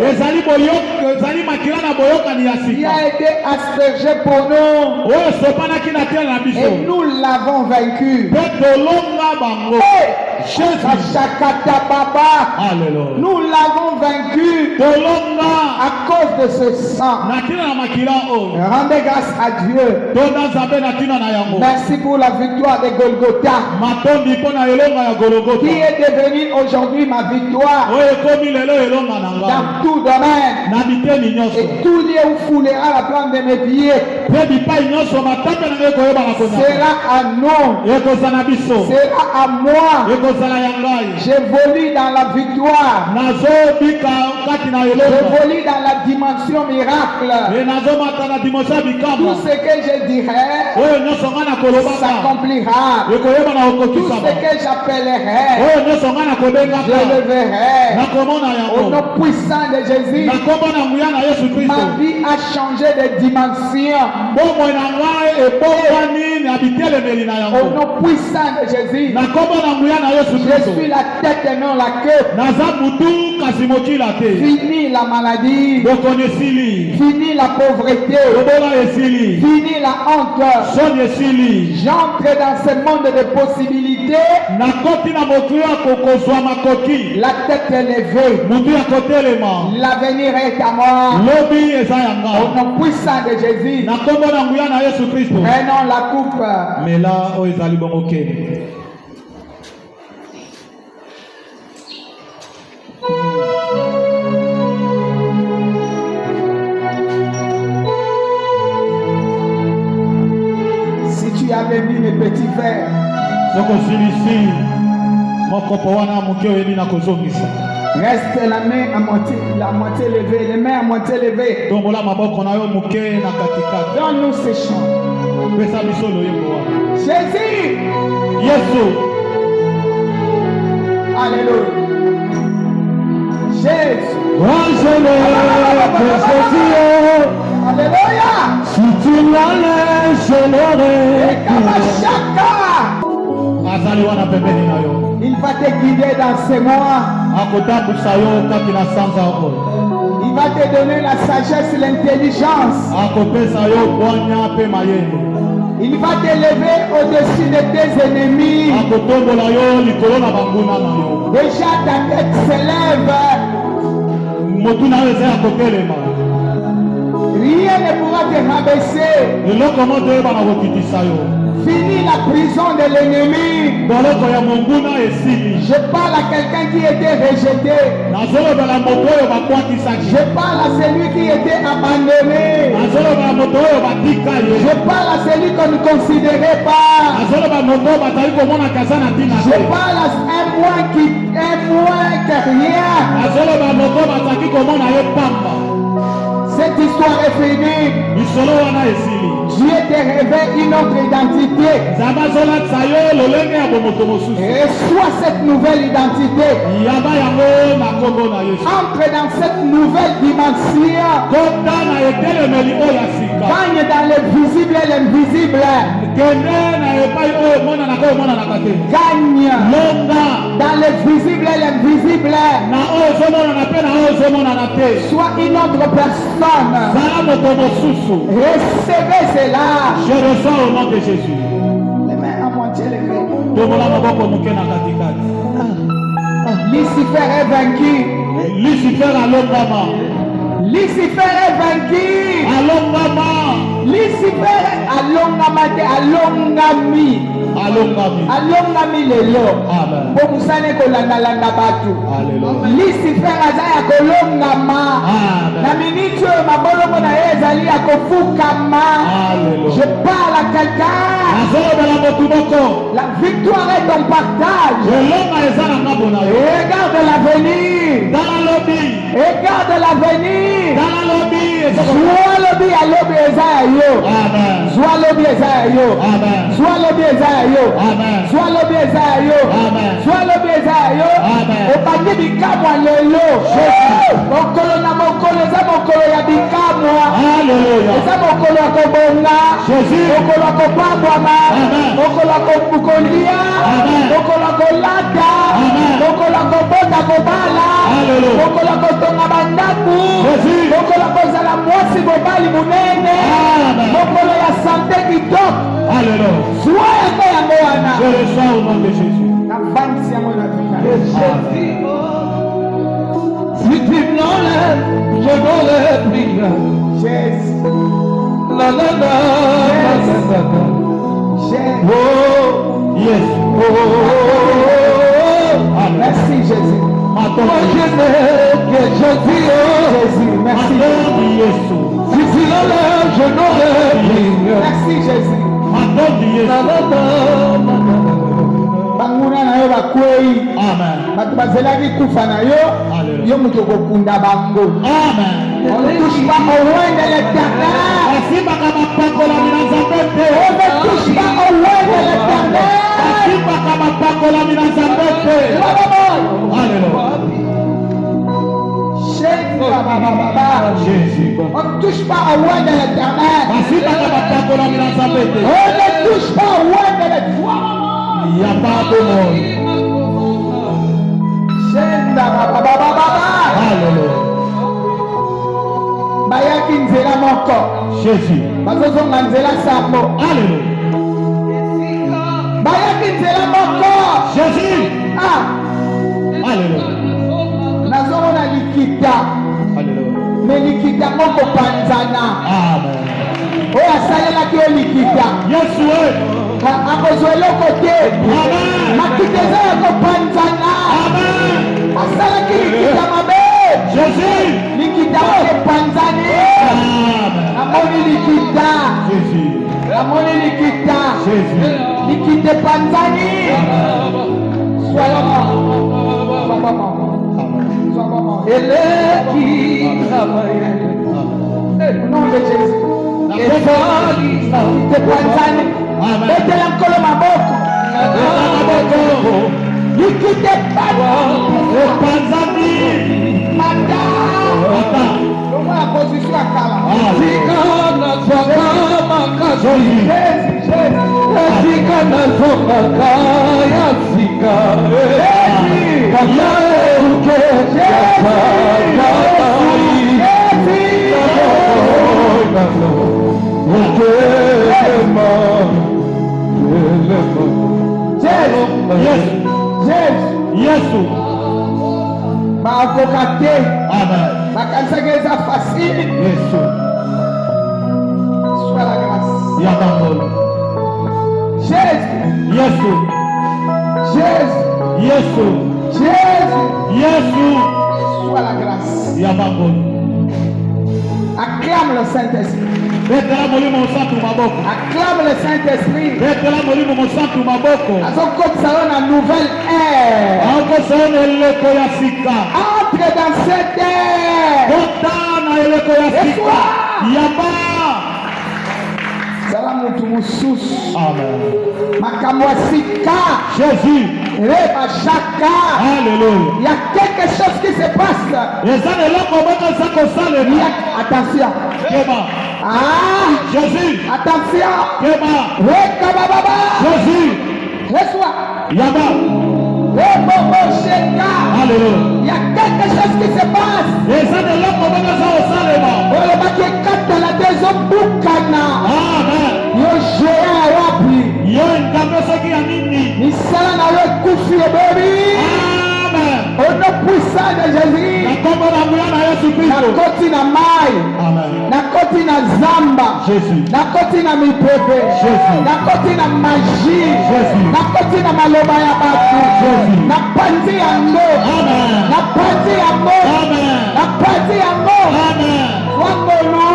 qui a été aspergé pour nous. Et nous l'avons vaincu. Nous l'avons vaincu à cause de ce sang. Rendez grâce à Dieu. Merci pour la victoire de Golgotha, qui est devenue aujourd'hui ma victoire dans tout domaine. Et tout lieu où foulera la plante de mes pieds sera à nous, sera à moi. J'évolue dans la victoire. J'évolue dans la dimension miracle. Tout ce que je dirai s'accomplira. Tout ce que j'appellerai, je le verrai. Au nom puissant de Jésus, ma vie a changé de dimension. Au nom puissant de Jésus, je suis la tête et non la queue. Fini la maladie. Fini la pauvreté. Fini la honte. J'entre dans ce monde de possibilités. La tête est levée. L'avenir est à moi. Au nom puissant de Jésus, prenons la coupe. Mais là, si tu avais mis mes petits verres, reste la main à moitié levée, les mains à moitié levées. Donne-nous ces chants. Jésus. Alléluia. Jésus. Alléluia. Si tu l'allais, je l'aurais. Il va te guider dans ces mois. Il va te donner la sagesse et l'intelligence. Il va t'élever au-dessus de tes ennemis. Déjà ta tête s'élève. Rien ne pourra te rabaisser. Fini la prison de l'ennemi. Je parle à quelqu'un qui était rejeté. Je parle à celui qui était abandonné. Je parle à celui qu'on ne considérait pas. Je parle à un moins que rien. Cette histoire est finie. Dieu te révèle une autre identité. Reçois cette nouvelle identité. Entre dans cette nouvelle dimension. Gagne dans le visible et l'invisible. Gagne dans le visible et l'invisible. Sois une autre personne. Recevez cela. Je reçois au nom de Jésus. Les mains à moitié levées. Lucifer est vaincu. Lucifer alongama. Lucifer est vaincu. Alongama. Lucifer alongami. Alongami lelo. Pour vous savez que l'anda batu. Lucifer azaya kolongama. Na minute ma bolongo na eza ezali ya kofukama. Je parle à quelqu'un. La victoire est ton partage. Regarde l'avenir. Regarde l'avenir. Sois le bien à l'obé Esaïo. Sois le bien Esaïo. Sois le bien Esaïo. Sois le bien Esaïo. Sois le bien Esaïo. Au panier du camwa lelo. Mokolo na mokolo eza mokolo ya bikamwa. Eza mokolo ya kobonga. Mokolo ya kopambwama. Mokolo ya kokukolia. Mokolo ya kolata. Mokolo ya kobota kobala. Mokolo ya kotonga bandaku. Mokolo ya kozala mwasi mobali munene. Mokolo ya sante kitoko. Sois yango yango wana. Na vansi yango na vina. Si tu m'enlèves, je n'enlève rien. Jésus. La la la. Jésus. Oh, yes. Oh, merci Jésus. moi je n'ai que Jésus. Jésus, merci. Si tu l'enlèves, je n'enlève rien. Merci Jésus. La la la. Banguna na yo bakwei. Bato bazelaki kufa na yo. Yo mutu kokunda bango. On ne touche pas au roi de l'éternel. On ne touche pas au roi de l'éternel. Jésus. On ne touche pas au roi de l'éternel. On ne touche pas au roi de l'éternel. Il n'y a pas de monde. Bayaki nzela moko. Jésus. Bazozonga nzela sambo. Bayaki nzela moko. Jésus. Nazomona likita. Me likita moko panzana. Oyo asalelaki yo likita. Yesu. Akozwa eloko te. Makita eza ya kopanzana. Asalaki likita mabe. Likita oyo epanzani. Namoni likita. Namoni likita. Likita epanzani. Sois mort. Eleki travaille. Au nom de Jésus. Likita epanzani. Betela nkolo maboko. Likita epanzani. Mata. Lomo ya position ya kala. Sika na zwaka makasi. Sika na zwaka ya sika. Kama eruke Yesu. Maavocate. Bakanisaki eza facile. Yesu. Sois la grâce. Yabangolo. Jésus. Yesu. Jésus. Yesu. Jésus. Yesu. Sois la grâce. Yabangolo. Acclame le Saint-Esprit. Acclame le Saint-Esprit. Azokotisa yo na nouvelle ère. Entre dans cette ère. Zala mutu mususu. Makambo ya sika. Jésus. Reba shaka. Alléluia. Il y a quelque chose qui se passe. Attention. Jésus. Attention. Jésus. Reçois. Yaba. Alléluia. Il y a quelque chose qui se passe. Misala na yo ekufi ebebi. Au nom puissant de Jésus. Nakoti na mai. Nakoti na zamba. Nakoti na mipepe. Nakoti na magie. Nakoti na maloba ya batu. Napanzi yango. Napanzi yango. Napanzi yango. Wangolu.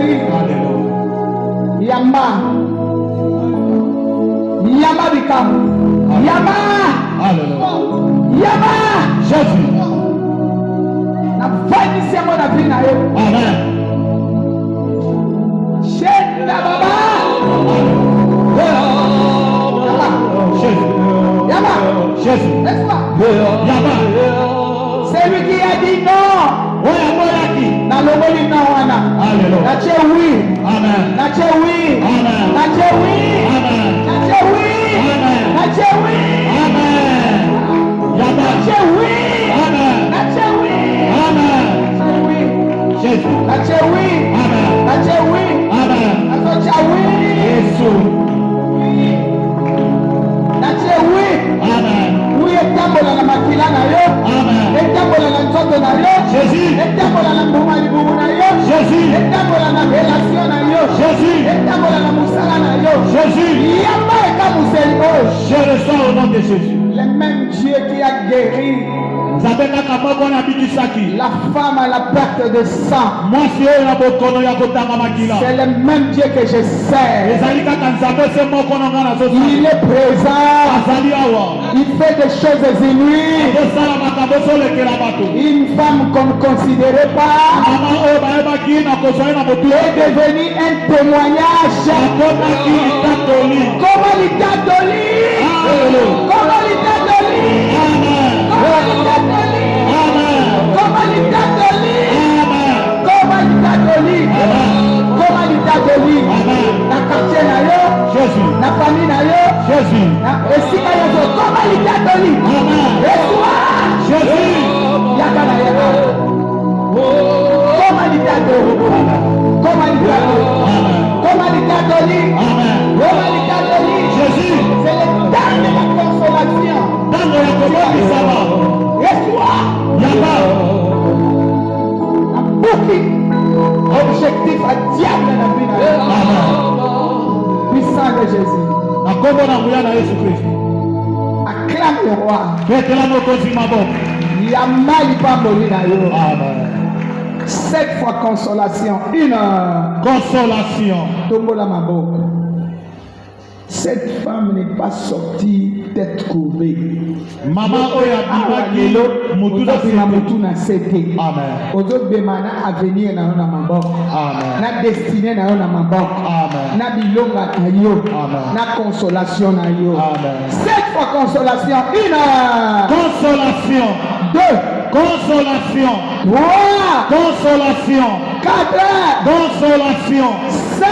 Jésus. Alléluia. Yamba. Yamba Bikam. Yamba. Alléluia. Yamba. Jésus. Na fanisi yango na vie na yo. Amen. Chef na baba. Jésus. Yamba. Jésus. Laisse-moi. Yaba. C'est lui qui a dit non. Oya moyaki. Na loboli na wana. Alléluia. Na che oui. Amen. Na che oui. Amen. Na che oui. Amen. Na che oui. Amen. Na che oui. Amen. Yaba. Na che oui. Amen. Na che oui. Amen. Na che oui. Jésus. Na che oui. Amen. Na che oui. Amen. Na so che oui. Jésus. Na che oui. Amen. Oui etambola na makila na yo. Amen. Etambola na nzoto na yo. Jésus. Etambola na mbuma libumu na yo. Jésus. Etambola na relation na yo. Jésus. Etambola na musala na yo. Jésus. Yamba eka museli oyo. Je reçois au nom de Jésus. Le même Dieu qui a guéri Nzambe kaka moko na bikisaki. la femme à la perte de sang. Mwasi oyo na bokono ya kotanga makila. C'est le même Dieu que je sers. Ezali kaka Nzambe se moko na nga nazosala. Il est présent. Azali awa. Il fait des choses inouïes. Azosala makambo solekela bato. Une femme qu'on ne considérait pas Mama oyo bayebaki na kozwa ye na motu est devenue un témoignage. akomaki litatoli. Comment l'Itatoli? Comment l'Itatoli? Amen. Comment l'Itatoli? Amen. Comment l'Itatoli? Amen. Comment l'Itatoli? Comment l'Itatoli? Amen. Na quartier na yo, Jésus. na famille na yo, Jésus. na esika yo zo. Comment l'Itatoli? Amen. Reçois. Jésus. Yaka na yaka. Comment l'Itatoli? Comment l'Itatoli? Amen. Comment l'Itatoli? Amen. Comment l'Itatoli? Jésus. C'est le temps de la consolation. Tango ya kobebisama. Reçois. Yaba. Bouki. Objectif à diable na vie na yo. Amen. Puissant de Jésus. Na kombo na nguya na Yesu Kristo. Acclame le roi. Betela mokonzi maboko. Yamba lipamboli na yo. Amen. 7 fois consolation. Une heure. Consolation. Tombola maboko. Cette femme n'est pas sortie tête courbe. Mama oyo abimaki mutu na ozobima sete. mutu na sete. Amen. Ozobema na avenir na yo na maboko. Amen. Na destinée na yo na maboko. Amen. Na bilonga na yo. Amen. Na consolation na yo. Amen. 7 fois consolation. Une heure. Consolation. 2. Consolation. 3. Consolation. 4. Consolation. 5.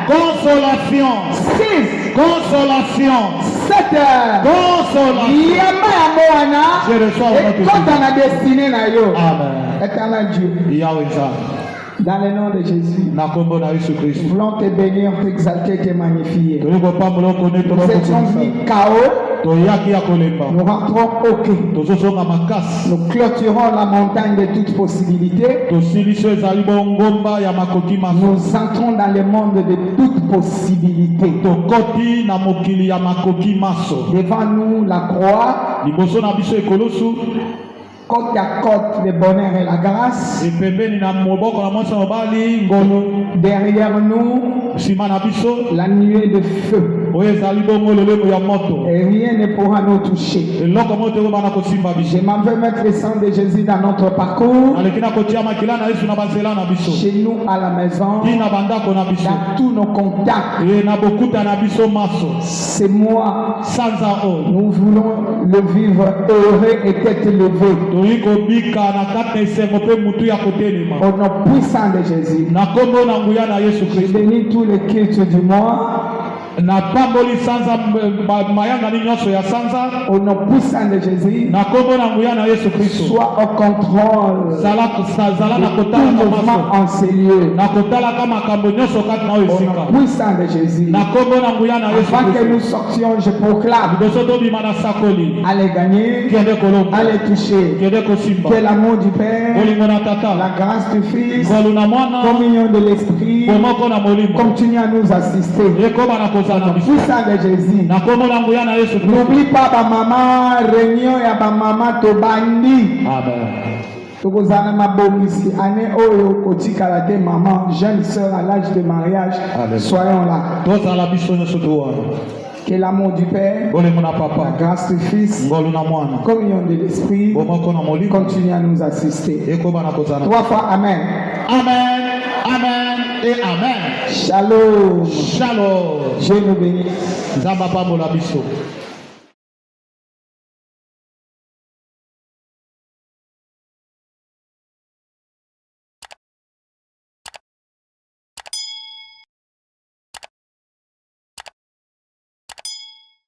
Consolation. 6. Consolation. 7. Consolation. Yamba yango wana. Je reçois au nom de ekota na destinée na yo. Amen. Éternel Dieu. Yahweh Nzambe. Dans le nom de Jésus. Na kombo na Yesu Nous Kristo. voulons te bénir, t'exalter, te magnifier. Toli kopambola okone Nous étions venus KO. toyaki ya kolemba. Nous rentrons OK. Tozozonga makasi. Nous clôturons la montagne de toute possibilité. Tosilisi ezali bongomba ya makoki maso. Nous entrons dans le monde de toute possibilité. Tokoti na mokili ya makoki maso. Devant nous, la croix. Liboso na biso ekolosu. Côte à côte, le bonheur et la grâce. Epembeni na moboko na mwasi mobali ngolo. Derrière nous, Nsima na biso. la nuée de feu. Oyo ezali bongo lolemo ya moto. Et rien ne pourra nous toucher. Eloko moto eko bana kosimba biso. Je m'en veux mettre le sang de Jésus dans notre parcours. Aleki na kotia makila na Yesu na banzela na biso. Chez nous, à la maison. Tina bandako na biso. Dans tous nos contacts. E na bokuta na biso maso. C'est moi. Sanza o. Nous voulons le vivre heureux et tête levée. Toyi kobika na kati na esengo mpe mutu ya kotelema. Au nom puissant de Jésus. Na kombo na nguya na Yesu Je Kristo. bénis tous les cultes du mois. Na pamboli sanza mayanga ni nyonso ya sanza. Au nom puissant de Jésus. Na kombo na nguya na Yesu Kristo. Sois au contrôle. Zala na de kotala tout na mouvement maso. en ces lieux. Na kotala kama makambo nyonso kati na oyo Au esika. nom puissant de Jésus. Na kombo na nguya na Yesu Avant que Kristo. nous sortions, je proclame. Liboso tobima na sakoli. Allez gagner. Kende kolomba. Allez toucher. Kende kosimba. Que l'amour du Père, Bolingo na tata. la grâce du Fils, Ngolu na mwana. communion de l'Esprit, Bomoko na molimo. continue à nous assister. Ekoba na kozala na biso. Puissant de Jésus. Na kombo na nguya na Yesu Kristo. N'oublie pas ba maman, réunion ya ba maman Tobandi. Amen. Tokozana mabomisi année oyo kotika la te maman jeune sœur à l'âge de mariage. Soyons là. Que l'amour du Père, la grâce du Fils, communion de l'Esprit, continue à nous assister. 3 fois Amen. Amen, Amen et Amen. Shalom. Shalom. Je nous bénis. Zamba pa mola biso.